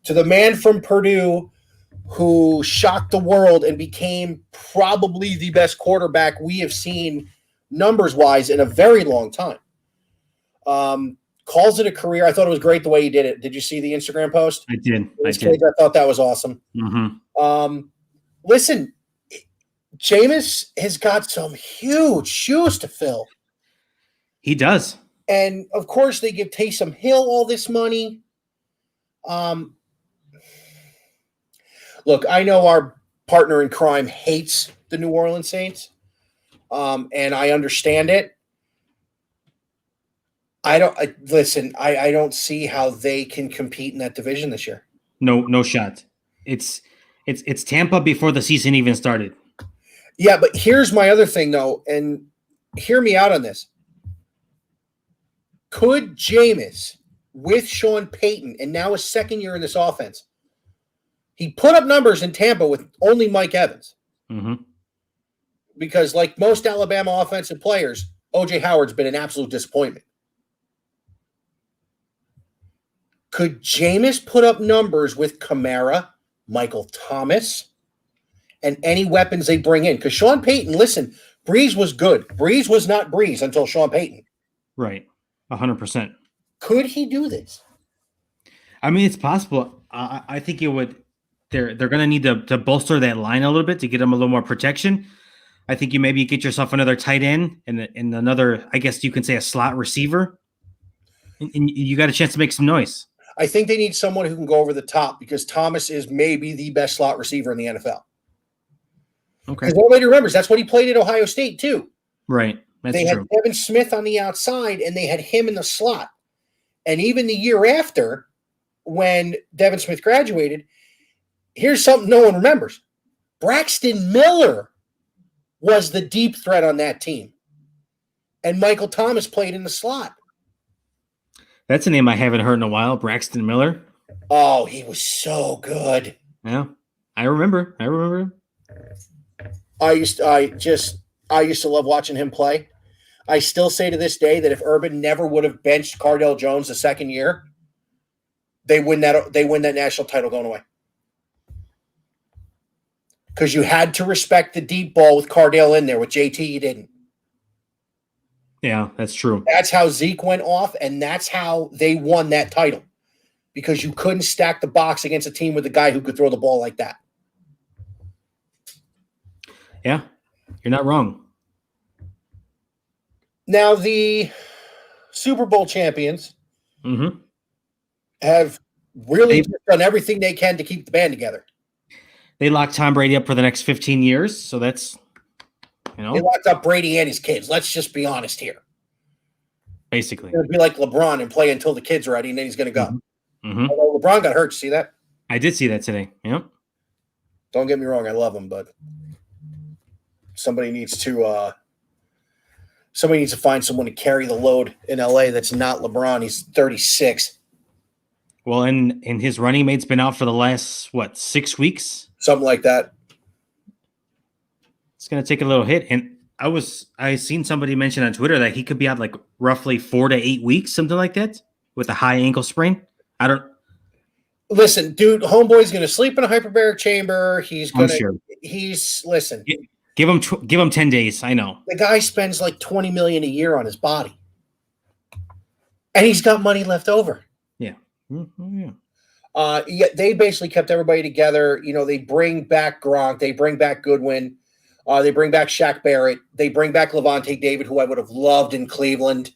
To the man from Purdue who shocked the world and became probably the best quarterback we have seen numbers-wise in a very long time. Calls it a career. I thought it was great the way he did it. Did you see the Instagram post? I did. I thought that was awesome. Mm-hmm. Listen, Jameis has got some huge shoes to fill. He does. And, of course, they give Taysom Hill all this money. Look, I know our partner in crime hates the New Orleans Saints, and I understand it. I don't see how they can compete in that division this year. No shot. It's Tampa before the season even started. Yeah, but here's my other thing, though, and hear me out on this. Could Jameis with Sean Payton and now his second year in this offense, he put up numbers in Tampa with only Mike Evans. Mm-hmm. Because like most Alabama offensive players, O.J. Howard's been an absolute disappointment. Could Jameis put up numbers with Kamara, Michael Thomas, and any weapons they bring in? Because Sean Payton, listen, Breeze was good. Breeze was not Breeze until Sean Payton. Right. 100%. Could he do this? I mean, it's possible. I think it would. They're going to need to bolster that line a little bit to get them a little more protection. I think you maybe get yourself another tight end and another, I guess you can say, a slot receiver, and you got a chance to make some noise. I think they need someone who can go over the top because Thomas is maybe the best slot receiver in the NFL. Okay. Because nobody remembers that's what he played at Ohio State too. Right. That's they true. had Devin Smith on the outside, and they had him in the slot. And even the year after, when Devin Smith graduated, here's something no one remembers. Braxton Miller was the deep threat on that team. And Michael Thomas played in the slot. That's a name I haven't heard in a while, Braxton Miller. Oh, he was so good. Yeah, I remember. I used to love watching him play. I still say to this day that if Urban never would have benched Cardale Jones the second year, they win that national title going away. Because you had to respect the deep ball with Cardale in there. With JT, you didn't. Yeah, that's true. That's how Zeke went off, and that's how they won that title. Because you couldn't stack the box against a team with a guy who could throw the ball like that. Yeah, you're not wrong. Now, the Super Bowl champions Mm-hmm. have really done everything they can to keep the band together. They locked Tom Brady up for the next 15 years, so that's, They locked up Brady and his kids. Let's just be honest here. basically. It's going to be like LeBron and play until the kid's ready, and then he's going to go. Mm-hmm. Although LeBron got hurt. You see that? I did see that today. Yep. Don't get me wrong. I love him, but somebody needs to find someone to carry the load in LA that's not LeBron. He's 36. Well, and his running mate's been out for the last, 6 weeks? Something like that. It's going to take a little hit. And I seen somebody mention on Twitter that he could be out like roughly 4 to 8 weeks, something like that, with a high ankle sprain. Listen, dude, homeboy's going to sleep in a hyperbaric chamber. Sure. Listen. Give him 10 days. I know. The guy spends like $20 million a year on his body. And he's got money left over. Yeah. Mm-hmm, yeah. They basically kept everybody together. They bring back Gronk. They bring back Goodwin. They bring back Shaq Barrett. They bring back Levante David, who I would have loved in Cleveland.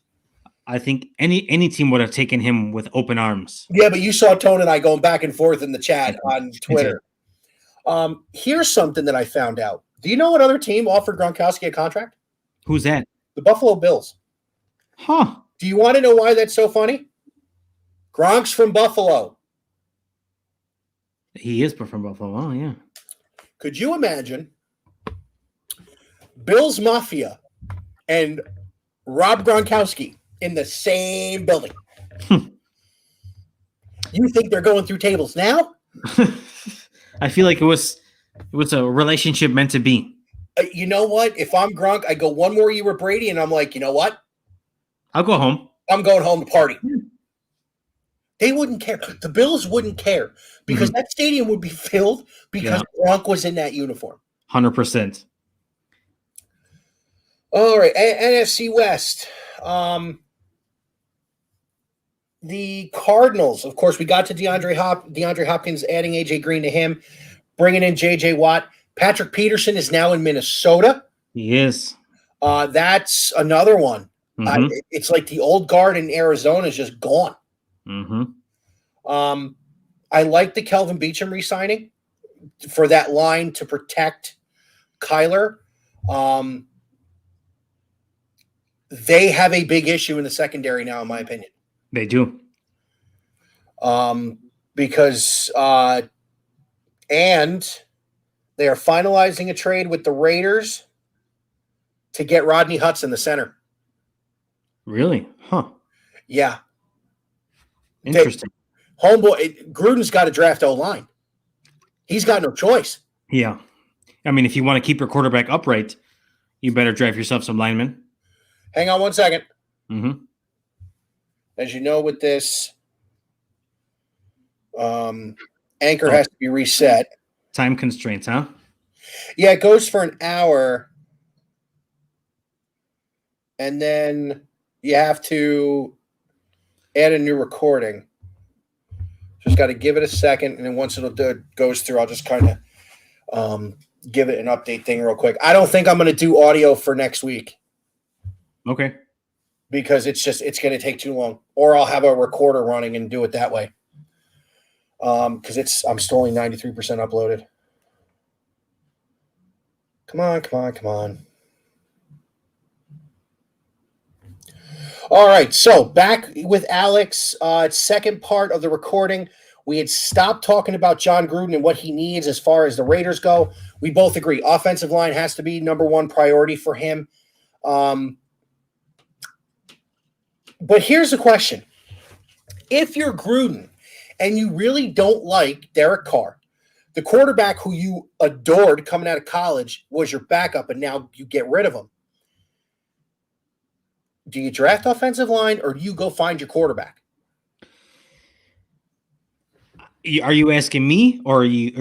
I think any team would have taken him with open arms. Yeah, but you saw Tone and I going back and forth in the chat on Twitter. Here's something that I found out. Do you know what other team offered Gronkowski a contract? Who's that? The Buffalo Bills. Huh. Do you want to know why that's so funny? Gronk's from Buffalo. He is from Buffalo. Oh, yeah. Could you imagine Bills Mafia and Rob Gronkowski in the same building? You think they're going through tables now? I feel like it was a relationship meant to be. You know what? If I'm Gronk, I go one more year with Brady, and I'm like, you know what? I'll go home. I'm going home to party. They wouldn't care. The Bills wouldn't care because that stadium would be filled because Gronk was in that uniform. 100%. All right, NFC West. The Cardinals, of course, we got to DeAndre Hopkins, adding A.J. Green to him, bringing in J.J. Watt. Patrick Peterson is now in Minnesota. He is. That's another one. Mm-hmm. It's like the old guard in Arizona is just gone. Mm-hmm. I like the Kelvin Beachum re-signing for that line to protect Kyler. They have a big issue in the secondary now, in my opinion. They do. Because and they are finalizing a trade with the Raiders to get Rodney Hudson, the center. Really? Huh. Yeah. Interesting. Homeboy, Gruden's got to draft O-line. He's got no choice. Yeah. I mean, if you want to keep your quarterback upright, you better draft yourself some linemen. Hang on one second. Mm-hmm. As you know, with this, anchor has to be reset. Time constraints, huh? Yeah, it goes for an hour. And then you have to add a new recording. Just got to give it a second. And then once it goes through, I'll just kind of give it an update thing real quick. I don't think I'm going to do audio for next week. Okay. Because it's going to take too long. Or I'll have a recorder running and do it that way. Because I'm still only 93% uploaded. Come on. All right, so back with Alex. Second part of the recording. We had stopped talking about John Gruden and what he needs as far as the Raiders go. We both agree. Offensive line has to be number one priority for him. But here's the question. If you're Gruden and you really don't like Derek Carr, the quarterback who you adored coming out of college was your backup, and now you get rid of him. Do you draft offensive line or do you go find your quarterback? Are you asking me, or are you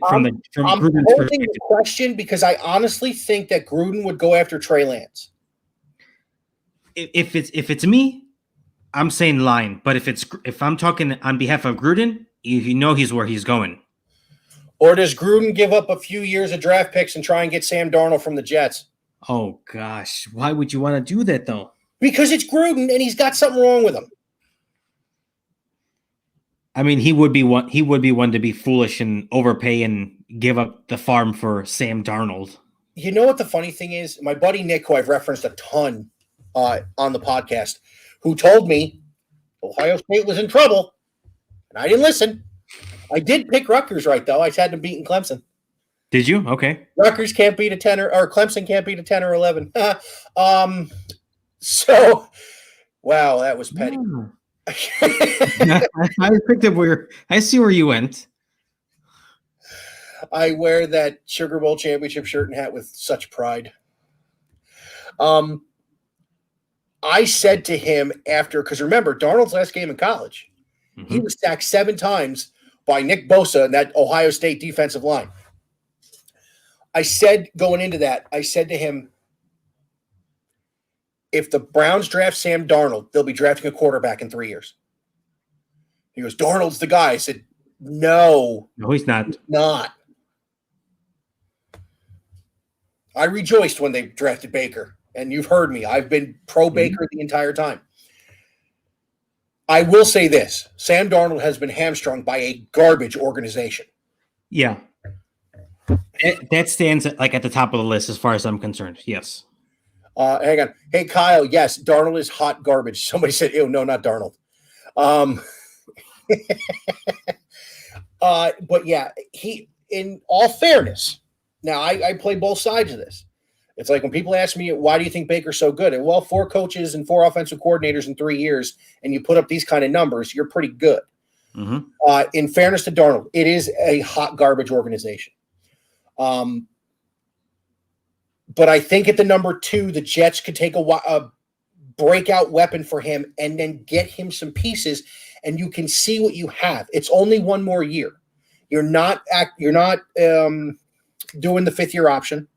from Gruden's posing perspective? the question because I honestly think that Gruden would go after Trey Lance. If it's me, I'm saying line. But if I'm talking on behalf of Gruden, you know he's where he's going. Or does Gruden give up a few years of draft picks and try and get Sam Darnold from the Jets? Oh gosh, why would you want to do that though? Because it's Gruden and he's got something wrong with him. I mean, he would be one to be foolish and overpay and give up the farm for Sam Darnold. You know what the funny thing is? My buddy Nick, who I've referenced a ton on the podcast, who told me Ohio State was in trouble, and I didn't listen. I did pick Rutgers right, though. I had them beating Clemson. Did you? Okay. Rutgers can't beat a 10 or Clemson can't beat a 10 or 11. So, wow, that was petty. I picked up where I see where you went. I wear that Sugar Bowl championship shirt and hat with such pride. I said to him after, because remember, Darnold's last game in college, he was sacked 7 times by Nick Bosa and that Ohio State defensive line. I said going into that, I said to him, if the Browns draft Sam Darnold, they'll be drafting a quarterback in 3 years. He goes, Darnold's the guy. I said, no. No, he's not. He's not. I rejoiced when they drafted Baker, and you've heard me. I've been pro-Baker the entire time. I will say this. Sam Darnold has been hamstrung by a garbage organization. Yeah. That stands like at the top of the list as far as I'm concerned. Yes. Hang on. Hey, Kyle. Yes, Darnold is hot garbage. Somebody said, ew, no, not Darnold. But yeah, he, in all fairness, now I play both sides of this. It's like when people ask me, why do you think Baker's so good? And well, 4 coaches and 4 offensive coordinators in 3 years, and you put up these kind of numbers, you're pretty good. In fairness to Darnold, it is a hot garbage organization. But I think at the number 2, the Jets could take a breakout weapon for him and then get him some pieces, and you can see what you have. It's only 1 more year. You're not doing the 5th-year option.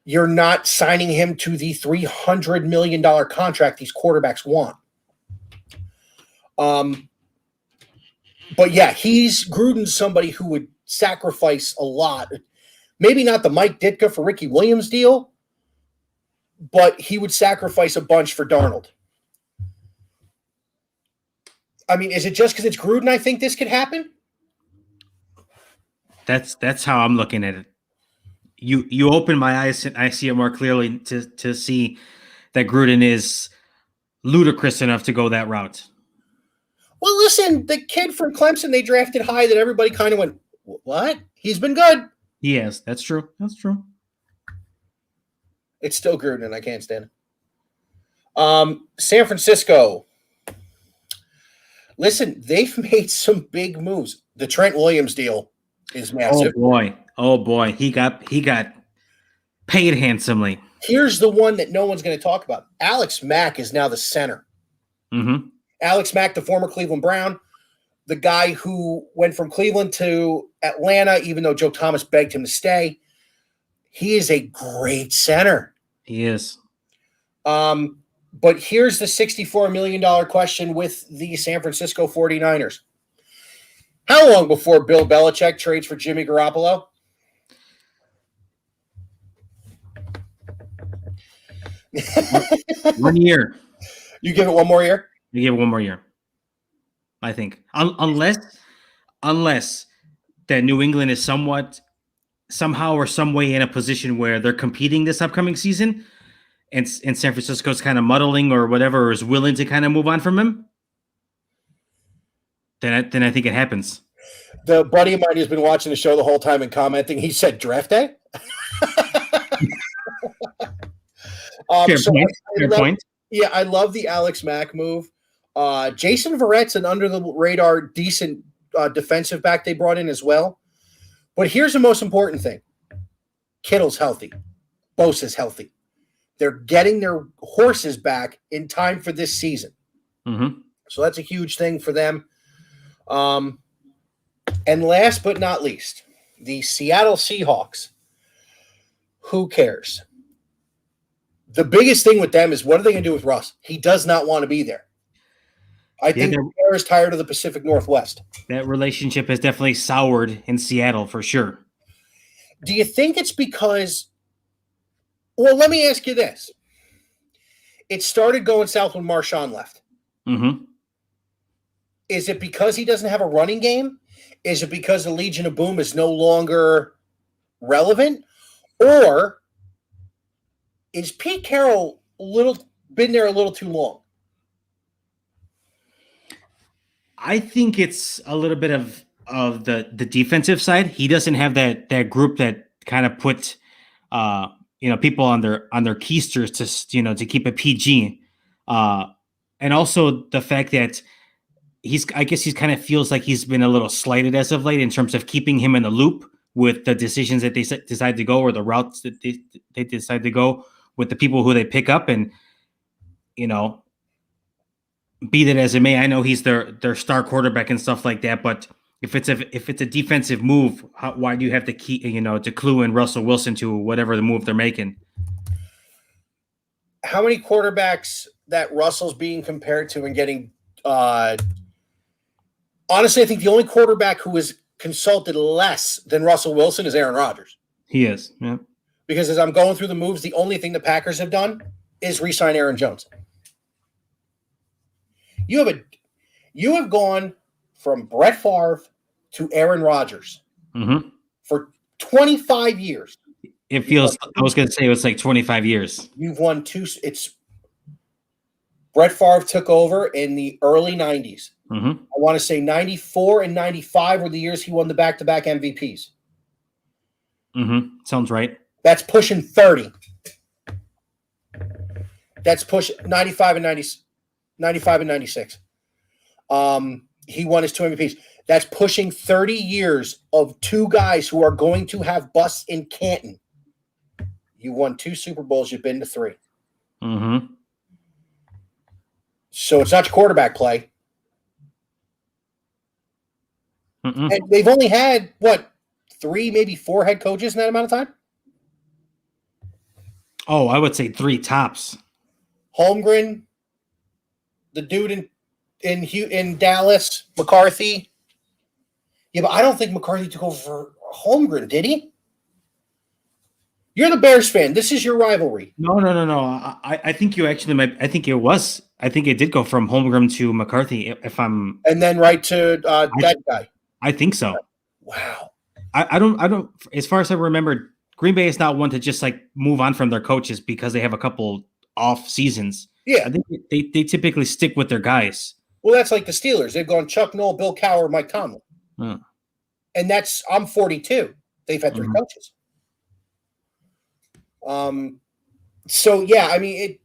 You're not signing him to the $300 million contract these quarterbacks want. But yeah, Gruden's somebody who would sacrifice a lot. Maybe not the Mike Ditka for Ricky Williams deal, but he would sacrifice a bunch for Darnold. I mean, is it just because it's Gruden I think this could happen? That's how I'm looking at it. You open my eyes and I see it more clearly to see that Gruden is ludicrous enough to go that route. Well, listen, the kid from Clemson they drafted high that everybody kind of went, what? He's been good. Yes, that's true. That's true. It's still Gruden. I can't stand it. San Francisco. Listen, they've made some big moves. The Trent Williams deal is massive. Oh boy, he got paid handsomely. Here's the one that no one's going to talk about. Alex Mack is now the center. Mm-hmm. Alex Mack, the former Cleveland Brown, the guy who went from Cleveland to Atlanta, even though Joe Thomas begged him to stay. He is a great center. He is. But here's the $64 million question with the San Francisco 49ers. How long before Bill Belichick trades for Jimmy Garoppolo? One year. You give it one more year? You give it one more year. I think. Unless that New England is somehow or some way in a position where they're competing this upcoming season and San Francisco's kind of muddling or whatever, or is willing to kind of move on from him, then I think it happens. The buddy of mine who's been watching the show the whole time and commenting, he said draft day. Fair point. Yeah, I love the Alex Mack move. Jason Verrett's an under the radar, decent defensive back they brought in as well. But here's the most important thing. Kittle's healthy. Bosa's healthy. They're getting their horses back in time for this season. Mm-hmm. So that's a huge thing for them. And last but not least, the Seattle Seahawks. Who cares? The biggest thing with them is what are they going to do with Russ? He does not want to be there. I think they're as tired of the Pacific Northwest. That relationship has definitely soured in Seattle for sure. Do you think it's because – well, let me ask you this. It started going south when Marshawn left. Mm-hmm. Is it because he doesn't have a running game? Is it because the Legion of Boom is no longer relevant? Or is Pete Carroll been there a little too long? I think it's a little bit of the defensive side. He doesn't have that group that kind of put people on their keisters to keep it PG, and also the fact that he's kind of feels like he's been a little slighted as of late in terms of keeping him in the loop with the decisions that they decide to go or the routes that they decide to go with the people who they pick up. And be that as it may, I know he's their star quarterback and stuff like that, but if it's a defensive move, why do you have to to clue in Russell Wilson to whatever the move they're making? How many quarterbacks that Russell's being compared to and getting honestly, I think the only quarterback who is consulted less than Russell Wilson is Aaron Rodgers. He is, yeah. Because as I'm going through the moves, the only thing the Packers have done is re-sign Aaron Jones. You have gone from Brett Favre to Aaron Rodgers for 25 years. It feels. I was going to say it was like 25 years. You've won two. It's Brett Favre took over in the early 90s. Mm-hmm. I want to say 94 and 95 were the years he won the back-to-back MVPs. Mm-hmm. Sounds right. That's pushing 30. That's pushing 95 and 96. He won his two MVPs. That's pushing 30 years of two guys who are going to have busts in Canton. You won 2 Super Bowls. You've been to 3. Mm-hmm. So it's not your quarterback play. Mm-mm. And they've only had, 3, maybe 4 head coaches in that amount of time? Oh, I would say 3 tops. Holmgren, the dude in Dallas, McCarthy. Yeah, but I don't think McCarthy took over for Holmgren, did he? You're the Bears fan. This is your rivalry. No. I think you actually might. I think it was. I think it did go from Holmgren to McCarthy. If I'm. And then right to that guy. I think so. Wow. I don't. As far as I remember, Green Bay is not one to just like move on from their coaches because they have a couple off seasons. Yeah. I think they typically stick with their guys. Well, that's like the Steelers. They've gone Chuck Noll, Bill Cowher, Mike Tomlin. And I'm 42. They've had 3 coaches. So yeah, I mean,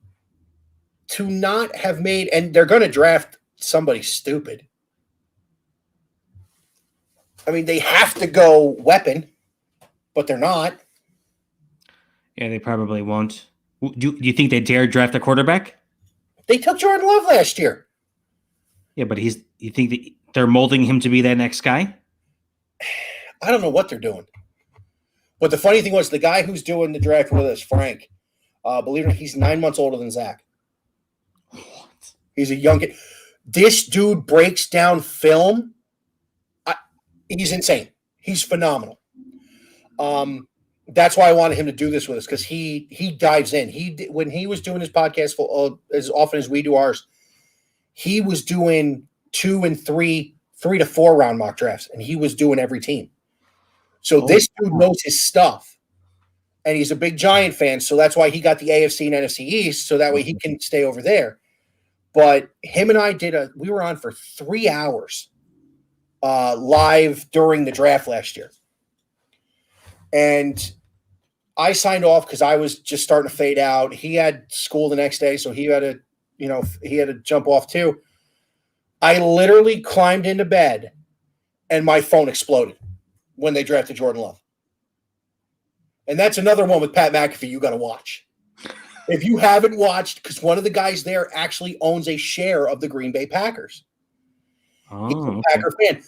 to not have made, and they're going to draft somebody stupid. I mean, they have to go weapon, but they're not. Yeah, they probably won't. Do you think they dare draft a quarterback? They took Jordan Love last year. Yeah, but you think that they're molding him to be that next guy? I don't know what they're doing. But the funny thing was, the guy who's doing the draft with us, Frank, believe it or not, he's 9 months older than Zach. What? He's a young kid. This dude breaks down film. He's insane. He's phenomenal. That's why I wanted him to do this with us, because he dives in. When he was doing his podcast as often as we do ours, he was doing 2 and 3 to 4 round mock drafts, and he was doing every team. So this dude knows his stuff, and he's a big Giant fan, so that's why he got the AFC and NFC East, so that way he can stay over there. But him and I we were on for 3 hours live during the draft last year. And I signed off because I was just starting to fade out. He had school the next day, so he had to jump off too. I literally climbed into bed and my phone exploded when they drafted Jordan Love. And that's another one with Pat McAfee you got to watch. If you haven't watched, because one of the guys there actually owns a share of the Green Bay Packers. Oh, He's a Packer fan.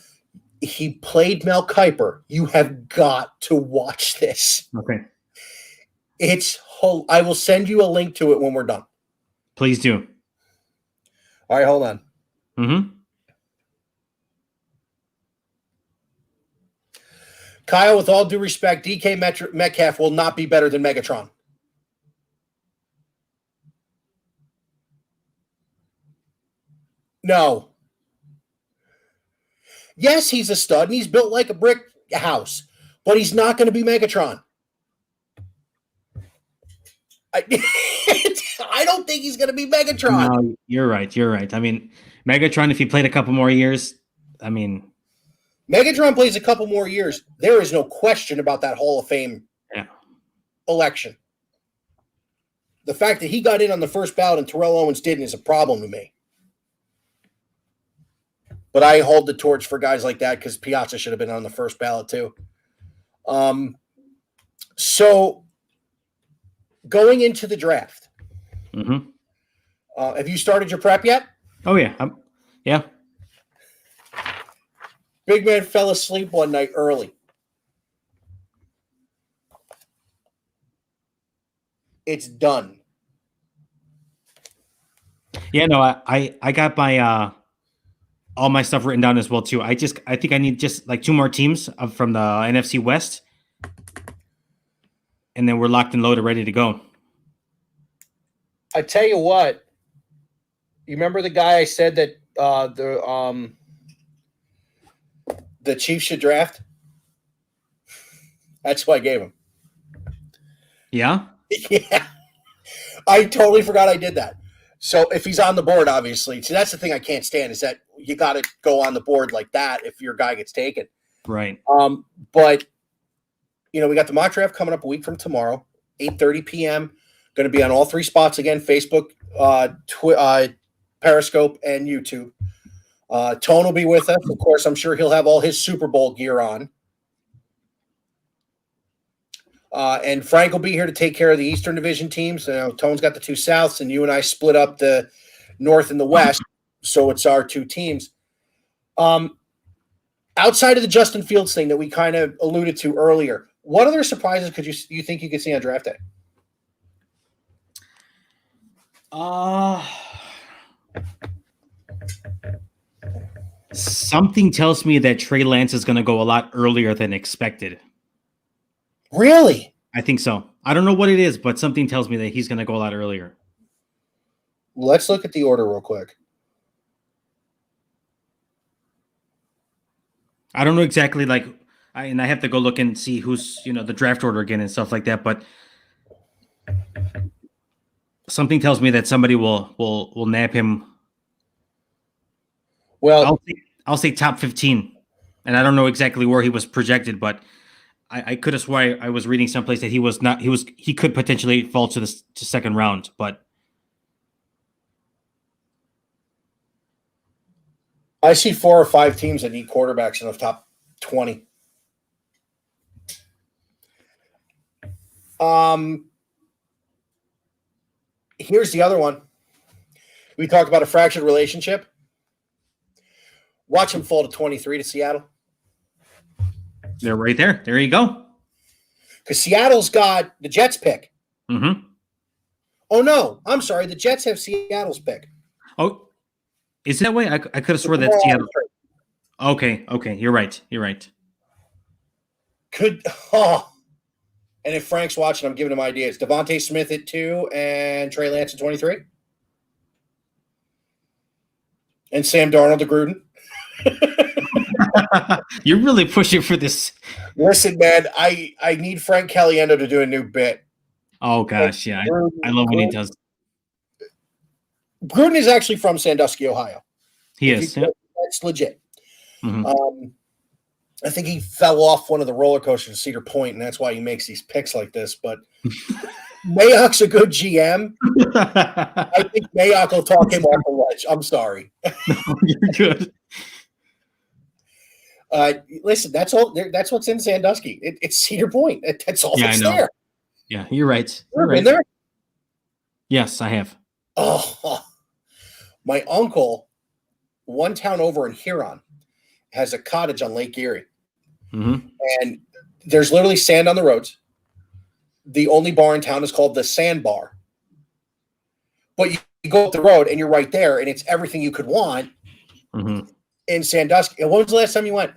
He played Mel Kiper. You have got to watch this. Okay. I will send you a link to it when we're done. Please do. All right, hold on. Mm-hmm. Kyle, with all due respect, DK Metcalf will not be better than Megatron. No. Yes, he's a stud, and he's built like a brick house, but he's not going to be Megatron. I don't think he's going to be Megatron. No, you're right. I mean, Megatron, if he played a couple more years, I mean... Megatron plays a couple more years. There is no question about that Hall of Fame election. The fact that he got in on the first ballot and Terrell Owens didn't is a problem to me. But I hold the torch for guys like that because Piazza should have been on the first ballot too. So going into the draft, have you started your prep yet? Oh, yeah. Yeah. Big man fell asleep one night early. It's done. Yeah, no, I got my all my stuff written down as well too. I think I need just like 2 more teams from the NFC West, and then we're locked and loaded, ready to go. I tell you what, you remember the guy I said that the Chiefs should draft? That's who I gave him. Yeah? Yeah. I totally forgot I did that. So if he's on the board, obviously. See, that's the thing I can't stand is that you got to go on the board like that if your guy gets taken. Right. But, we got the mock draft coming up a week from tomorrow, 8:30 p.m. Going to be on all 3 spots again, Facebook, Periscope, and YouTube. Tone will be with us. Of course, I'm sure he'll have all his Super Bowl gear on. And Frank will be here to take care of the Eastern Division teams. Tone's got the 2 Souths, and you and I split up the North and the West, so it's our 2 teams. Outside of the Justin Fields thing that we kind of alluded to earlier, what other surprises could you think you could see on draft day? Something tells me that Trey Lance is going to go a lot earlier than expected. Really? I think so. I don't know what it is, but something tells me that he's going to go a lot earlier. Let's look at the order real quick. I don't know exactly, I have to go look and see who's, the draft order again and stuff like that, but something tells me that somebody will nab him. Well, I'll say top 15, and I don't know exactly where he was projected, but I could have swore I was reading someplace that he could potentially fall to the second round, but I see 4 or 5 teams that need quarterbacks in the top 20. Here's the other one. We talked about a fractured relationship. Watch him fall to 23 to Seattle. They're right there. There you go. Because Seattle's got the Jets pick. Mm-hmm. Oh, no. I'm sorry. The Jets have Seattle's pick. Oh, is it that way? I could have sworn that Seattle. Okay. You're right. And if Frank's watching, I'm giving him ideas. Devontae Smith at 2 and Trey Lance at 23. And Sam Darnold to Gruden. You're really pushing for this. Listen, man, I need Frank Caliendo to do a new bit. Oh, gosh, yeah. I love when he does. Gruden is actually from Sandusky, Ohio. He is. Yeah. That's legit. Mm-hmm. I think he fell off one of the roller coasters at Cedar Point, and that's why he makes these picks like this. But Mayock's a good GM. I think Mayock will talk him off the ledge. I'm sorry. No, you're good. Listen, that's all. That's what's in Sandusky. It's Cedar Point. That's all that's there. Yeah, you're right. You've been there? Yes, I have. Oh, my uncle, one town over in Huron, has a cottage on Lake Erie. Mm-hmm. And there's literally sand on the roads. The only bar in town is called the Sand Bar. But you go up the road and you're right there, and it's everything you could want in Sandusky. And when was the last time you went?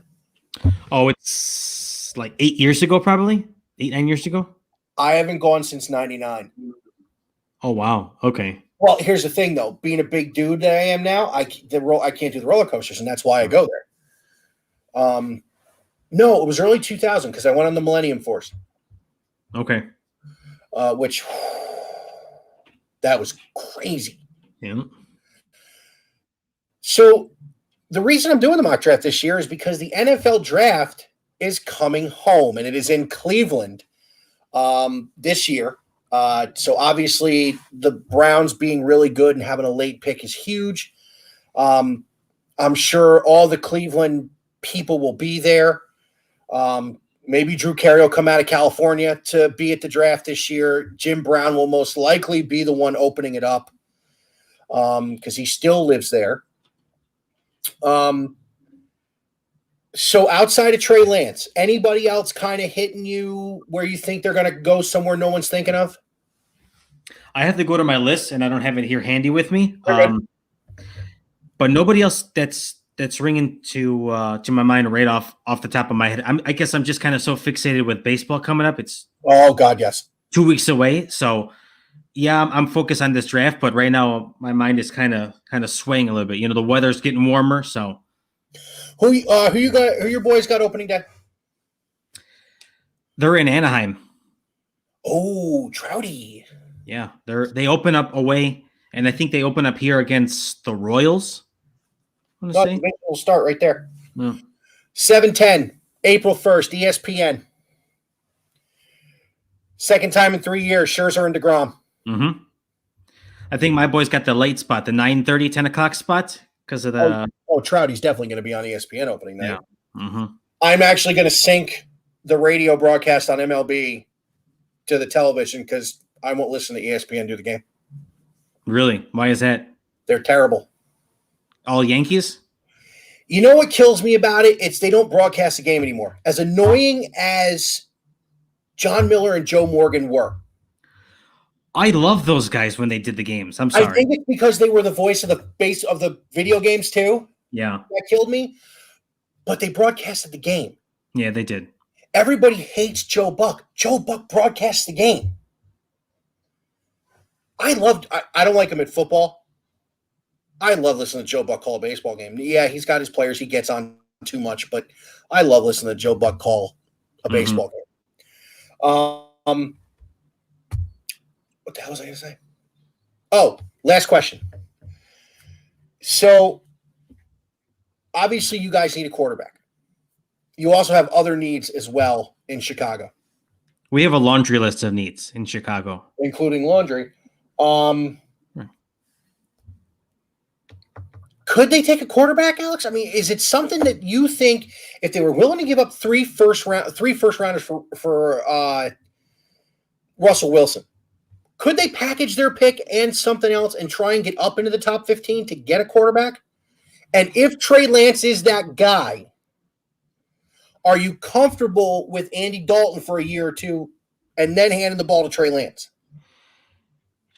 Oh, it's like 8 years ago, probably 8-9 years ago. I haven't gone since '99. Oh wow. Okay. Well, here's the thing, though. Being a big dude that I am now, I can't do the roller coasters, and that's why I go there. No, it was early 2000 because I went on the Millennium Force. Okay. Which that was crazy. Yeah. So the reason I'm doing the mock draft this year is because the NFL draft is coming home, and it is in Cleveland this year. So obviously the Browns being really good and having a late pick is huge. I'm sure all the Cleveland people will be there. Maybe Drew Carey will come out of California to be at the draft this year. Jim Brown will most likely be the one opening it up because he still lives there. So outside of Trey Lance, anybody else kind of hitting you where you think they're going to go somewhere no one's thinking of? I have to go to my list, and I don't have it here handy with me. But nobody else that's ringing to my mind right off the top of my head. I guess I'm just kind of so fixated with baseball coming up. It's yes, 2 weeks away. So yeah, I'm focused on this draft, but right now my mind is kind of swaying a little bit. You know, the weather's getting warmer, so. Who your boys got opening day? They're in Anaheim. Oh, Trouty. Yeah, they open up away, and I think they open up here against the Royals. We'll start right there. Yeah. 7/10, April 1st, ESPN. Second time in 3 years, Scherzer and DeGrom. Mm-hmm. I think my boys got the late spot, the 9:30, 10 o'clock spot because of the. Trouty's definitely going to be on ESPN opening night. Yeah. Mm-hmm. I'm actually going to sync the radio broadcast on MLB to the television because I won't listen to ESPN do the game. Really? Why is that? They're terrible. All Yankees? You know what kills me about it? It's they don't broadcast the game anymore. As annoying as John Miller and Joe Morgan were. I love those guys when they did the games. I'm sorry. I think it's because they were the voice of the base of the video games too. Yeah. That killed me. But they broadcasted the game. Yeah, they did. Everybody hates Joe Buck. Joe Buck broadcasts the game. I don't like him at football. I love listening to Joe Buck call a baseball game. Yeah, he's got his players. He gets on too much, but I love listening to Joe Buck call a baseball game. What the hell was I going to say? Oh, last question. So, obviously, you guys need a quarterback. You also have other needs as well in Chicago. We have a laundry list of needs in Chicago. Including laundry. Could they take a quarterback, Alex? I mean, is it something that you think if they were willing to give up three first rounders for Russell Wilson, could they package their pick and something else and try and get up into the top 15 to get a quarterback? And if Trey Lance is that guy, are you comfortable with Andy Dalton for a year or two and then handing the ball to Trey Lance?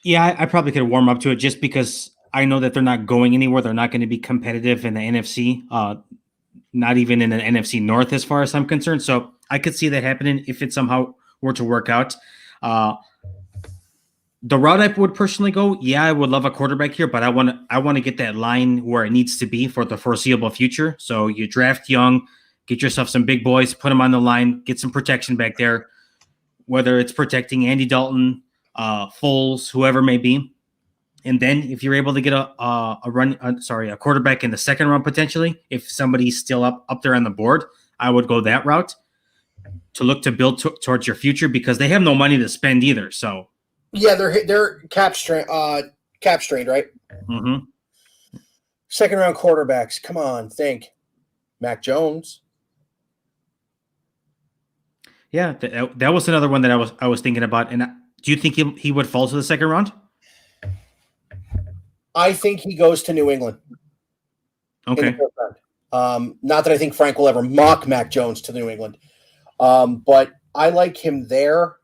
Yeah, I probably could warm up to it just because I know that they're not going anywhere. They're not going to be competitive in the NFC, not even in the NFC North as far as I'm concerned. So I could see that happening if it somehow were to work out. The route I would personally go, yeah, I would love a quarterback here, but I want to get that line where it needs to be for the foreseeable future. So you draft young, get yourself some big boys, put them on the line, get some protection back there, whether it's protecting Andy Dalton, Foles, whoever may be. And then if you're able to get a quarterback in the second round potentially, if somebody's still up there on the board, I would go that route to look to build towards your future because they have no money to spend either. So yeah, they're cap strained, right? Mm-hmm. Second round quarterbacks. Come on, think. Mac Jones. Yeah, that was another one that I was thinking about. And do you think he would fall to the second round? I think he goes to New England. Okay. Not that I think Frank will ever mock Mac Jones to New England, but I like him there.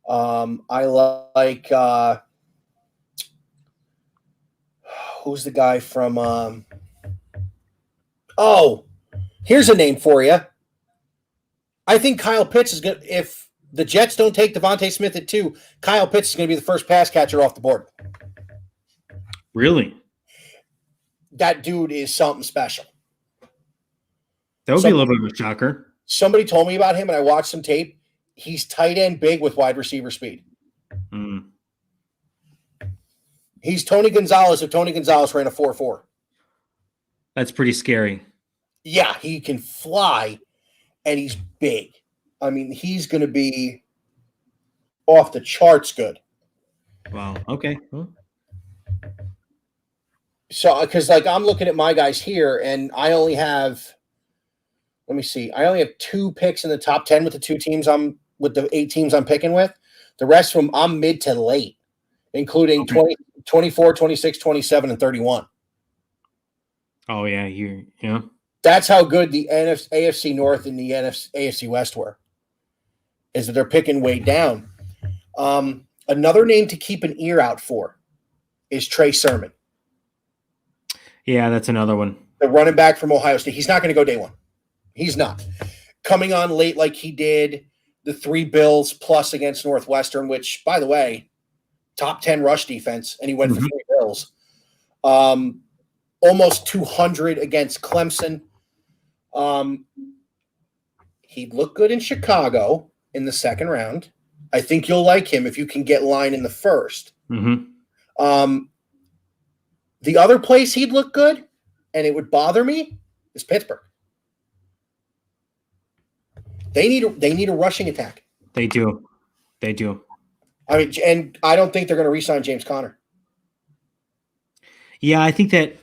I like who's the guy from? Here's a name for you. I think Kyle Pitts is going to, if the Jets don't take Devontae Smith at 2, Kyle Pitts is going to be the first pass catcher off the board. Really? That dude is something special. That would be a little bit of a shocker. Somebody told me about him, and I watched some tape. He's tight end big with wide receiver speed. Mm. He's Tony Gonzalez if Tony Gonzalez ran a 4.4. That's pretty scary. Yeah, he can fly, and he's big. I mean, he's going to be off the charts good. Wow. Okay. Well. So, because I'm looking at my guys here, and I only have, let me see, I only have 2 picks in the top 10 with the 8 teams I'm picking with. The rest of them, I'm mid to late, including 20, 24, 26, 27, and 31. Oh, yeah. Yeah. That's how good the AFC North and the AFC West were, is that they're picking way down. Another name to keep an ear out for is Trey Sermon. Yeah, that's another one. The running back from Ohio State. He's not going to go day one. He's not. Coming on late like he did the 3 Bills plus against Northwestern, which, by the way, top 10 rush defense, and he went for 3 Bills. Almost 200 against Clemson. He looked good in Chicago in the second round. I think you'll like him if you can get line in the first. Mm-hmm. The other place he'd look good, and it would bother me, is Pittsburgh. They need a rushing attack. They do. I mean, and I don't think they're going to re-sign James Conner. Yeah, I think that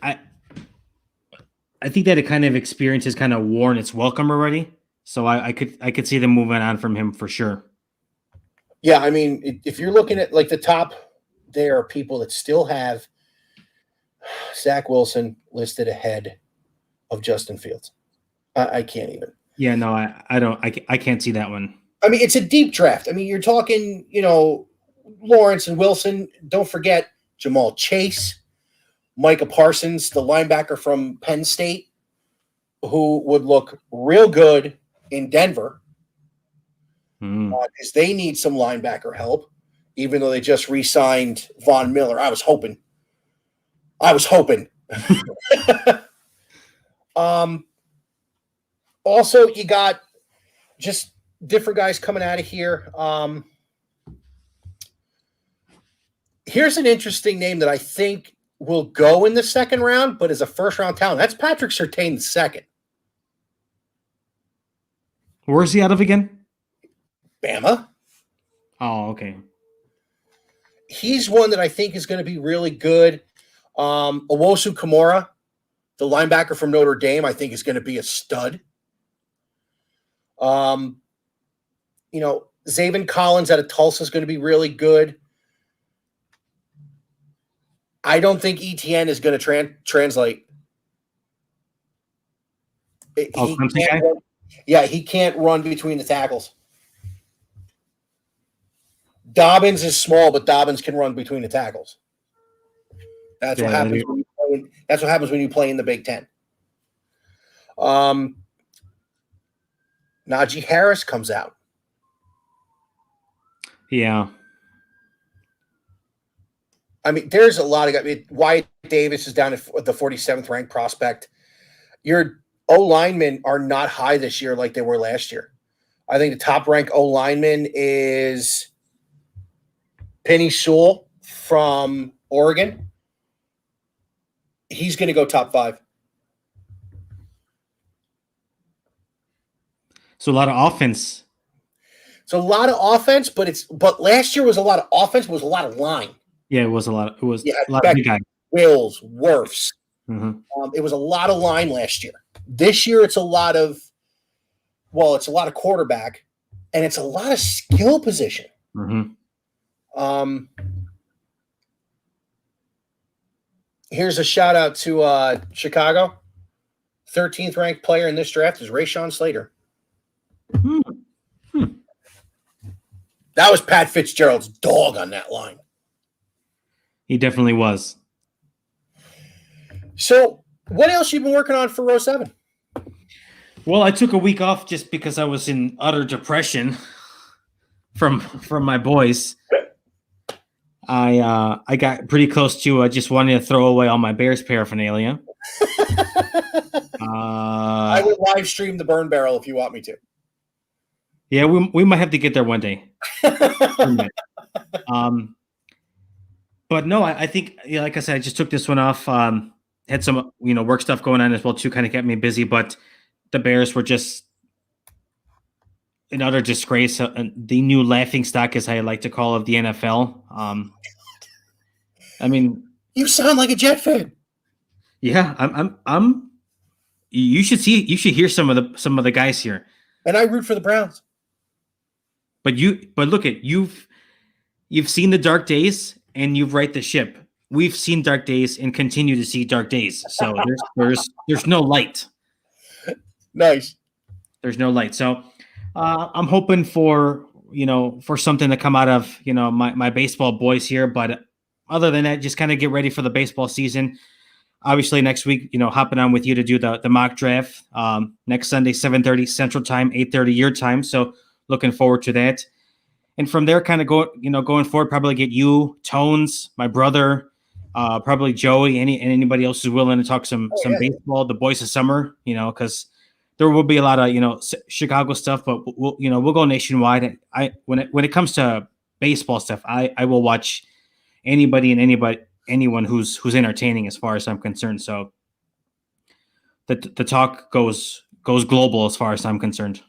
it kind of experience has kind of worn its welcome already. So I could see them moving on from him for sure. Yeah, I mean, if you're looking at like the top, there are people that still have Zach Wilson listed ahead of Justin Fields. I can't even. Yeah, no, I can't see that one. I mean, it's a deep draft. I mean, you're talking, Lawrence and Wilson. Don't forget Jamal Chase, Micah Parsons, the linebacker from Penn State, who would look real good in Denver because they need some linebacker help, even though they just re-signed Von Miller. I was hoping. Also, you got just different guys coming out of here. Here's an interesting name that I think will go in the second round, but as a first-round talent. That's Patrick Surtain II. Where's he out of again? Bama. Oh, okay. He's one that I think is going to be really good. Owosu Kamara The linebacker from Notre Dame, I think, is going to be a stud. Zaven Collins out of Tulsa is going to be really good. I don't think ETN is going to translate. He can't run between the tackles. Dobbins is small, but Dobbins can run between the tackles. That's what happens. That's what happens when you play in the Big Ten. Najee Harris comes out. Yeah. I mean, there's a lot of guys. Wyatt Davis is down at the 47th ranked prospect. Your O-linemen are not high this year like they were last year. I think the top ranked O-lineman is Penny Sewell from Oregon. He's going to go top 5. So a lot of offense. It's a lot of offense, but last year was a lot of offense, but it was a lot of line. Yeah, it was a lot. It was a lot of big guys. Wills, Wirfs. Mm-hmm. It was a lot of line last year. This year, it's a lot of quarterback, and it's a lot of skill position. Mm-hmm. Here's a shout out to Chicago. 13th ranked player in this draft is Rashawn Slater. That was Pat Fitzgerald's dog on that line. He definitely was. So, what else you been working on for row 7? Well, I took a week off just because I was in utter depression from my boys. I got pretty close to just wanting to throw away all my Bears paraphernalia. I would live stream the burn barrel if you want me to. Yeah, we might have to get there one day. But no, I think, like I said, I just took this one off. Had some, work stuff going on as well too, kind of kept me busy. But the Bears were just an utter disgrace, the new laughing stock, as I like to call it, the NFL. I mean, you sound like a Jet fan. Yeah, I'm. You should hear some of the guys here. And I root for the Browns. But look you've seen the dark days and you've right the ship. We've seen dark days and continue to see dark days. So there's no light. Nice. There's no light. So I'm hoping for something to come out of my baseball boys here. But other than that, just kind of get ready for the baseball season. Obviously next week, hopping on with you to do the mock draft next Sunday, 7:30 Central Time, 8:30 your time. So looking forward to that. And from there, kind of going forward, probably get you, Tones, my brother, probably Joey, and anybody else who's willing to talk some baseball, the boys of summer, because there will be a lot of, Chicago stuff, but we'll go nationwide. When it comes to baseball stuff, I will watch anybody and anyone who's entertaining as far as I'm concerned. So the talk goes global as far as I'm concerned.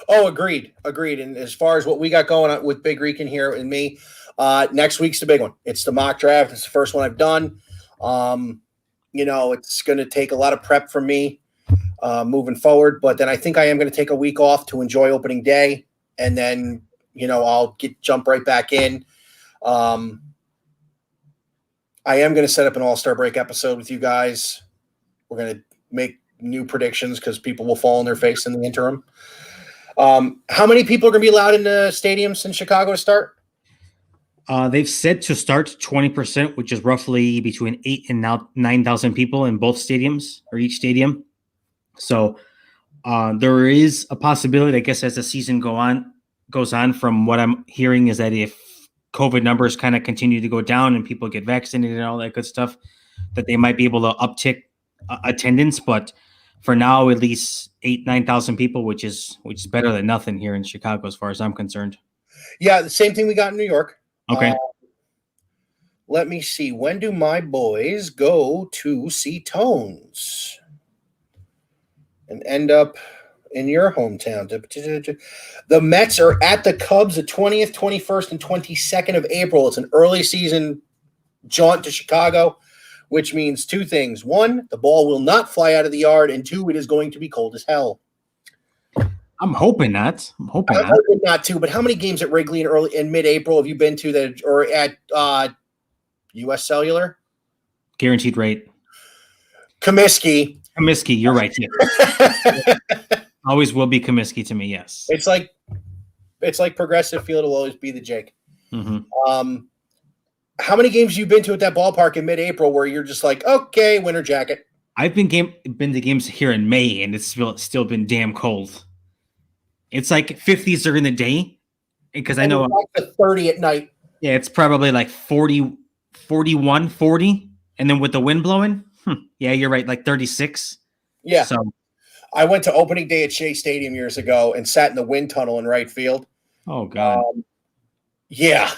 Oh, agreed. And as far as what we got going on with Big Rican here and me, next week's the big one. It's the mock draft. It's the first one I've done. It's going to take a lot of prep from me moving forward, but then I think I am going to take a week off to enjoy opening day, and then I'll jump right back in. I am going to set up an All-Star break episode with you guys. We're going to make new predictions because people will fall on their face in the interim. How many people are going to be allowed in the stadiums in Chicago to start? They've said to start 20%, which is roughly between 8,000 and 9,000 people in both stadiums or each stadium. So there is a possibility, I guess, as the season goes on, from what I'm hearing, is that if COVID numbers kind of continue to go down and people get vaccinated and all that good stuff, that they might be able to uptick attendance. But for now, at least 9,000 people, which is better than nothing here in Chicago, as far as I'm concerned. Yeah, the same thing we got in New York. Okay. Let me see. When do my boys go to see Tones and end up in your hometown? The Mets are at the Cubs the 20th, 21st, and 22nd of April. It's an early season jaunt to Chicago. which means two things. One, the ball will not fly out of the yard, and two, it is going to be cold as hell. I'm hoping not. I'm hoping not to, but how many games at Wrigley in early in mid-April have you been to that, or at U.S. Cellular? Guaranteed rate. Comiskey, you're right. Yeah. Always will be Comiskey to me, yes. It's like Progressive Field will always be the Jake. Mm-hmm. How many games have you been to at that ballpark in mid-April where you're just like, okay, winter jacket? I've been to games here in May, and it's still been damn cold. It's like 50s during the day, because I know like 30 at night. Yeah, it's probably like 40, 41, 40, and then with the wind blowing, yeah, you're right, like 36. Yeah. So I went to opening day at Shea Stadium years ago and sat in the wind tunnel in right field. Oh God. Yeah.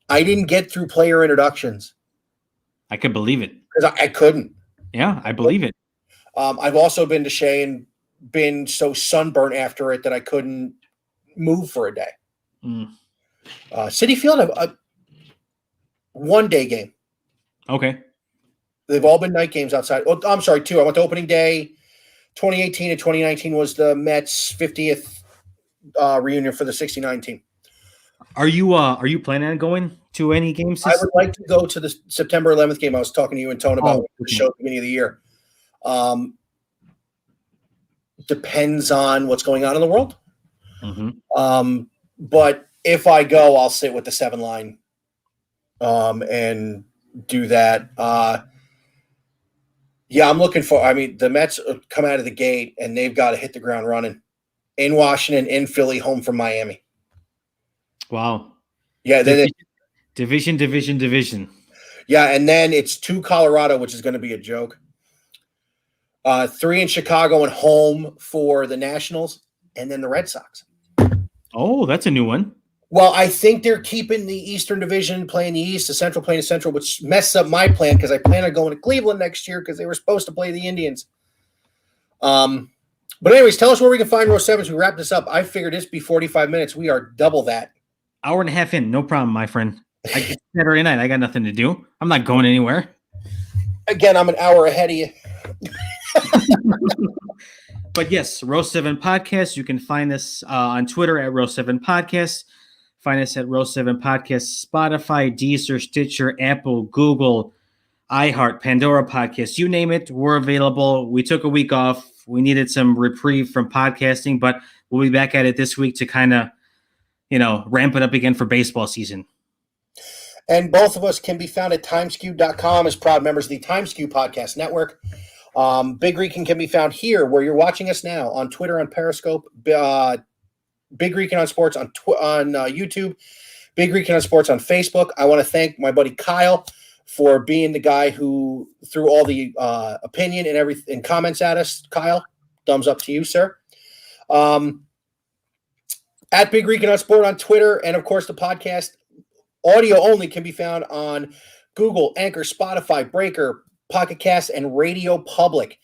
I didn't get through player introductions. I could believe it. Because I couldn't. Yeah, I believe it. I've also been to Shea and been so sunburnt after it that I couldn't move for a day. City Field, a one-day game. Okay. They've all been night games outside. Oh, I'm sorry, two. I went to opening day. 2018 and 2019 was the Mets' 50th reunion for the 69 team. Are you planning on going to any games? I would like to go to the September 11th game. I was talking to you and Tone about the show at the beginning of the year. Depends on what's going on in the world. Mm-hmm. But if I go, I'll sit with the 7 line and do that. Yeah, I'm looking for – I mean, the Mets come out of the gate, and they've got to hit the ground running. In Washington, in Philly, home from Miami. Wow. Yeah. Division. Yeah, and then it's 2 Colorado, which is going to be a joke. 3 in Chicago and home for the Nationals, and then the Red Sox. Oh, that's a new one. Well, I think they're keeping the Eastern Division playing the East, the Central playing the Central, which messes up my plan because I plan on going to Cleveland next year because they were supposed to play the Indians. But anyways, tell us where we can find row 7 as we wrap this up. I figured this be 45 minutes. We are double that. Hour and a half in, no problem, my friend. Saturday night, I got nothing to do. I'm not going anywhere. Again, I'm an hour ahead of you. But yes, Row 7 Podcast. You can find us on Twitter at Row 7 Podcast. Find us at Row 7 Podcast, Spotify, Deezer, Stitcher, Apple, Google, iHeart, Pandora Podcast. You name it, we're available. We took a week off. We needed some reprieve from podcasting, but we'll be back at it this week to kind of, ramp it up again for baseball season. And both of us can be found at timeskew.com as proud members of the Timeskew Podcast Network. Big Rican can be found here where you're watching us now on Twitter, on Periscope, Big Rican on Sports on YouTube, Big Rican on Sports on Facebook. I want to thank my buddy Kyle for being the guy who threw all the opinion and everything comments at us. Kyle, thumbs up to you, sir. At Big Rican on Sport on Twitter, and of course the podcast audio only can be found on Google, Anchor, Spotify, Breaker, Pocket Cast, and Radio Public.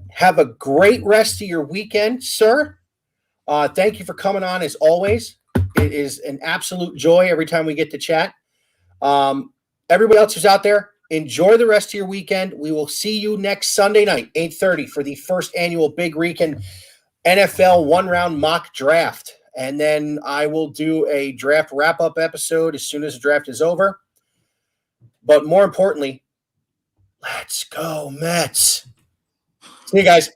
Have a great rest of your weekend, sir. Thank you for coming on as always. It is an absolute joy every time we get to chat. Everybody else who's out there, enjoy the rest of your weekend. We will see you next Sunday night, 8:30, for the first annual Big Rican NFL one-round mock draft. And then I will do a draft wrap-up episode as soon as the draft is over. But more importantly, let's go Mets. See you guys.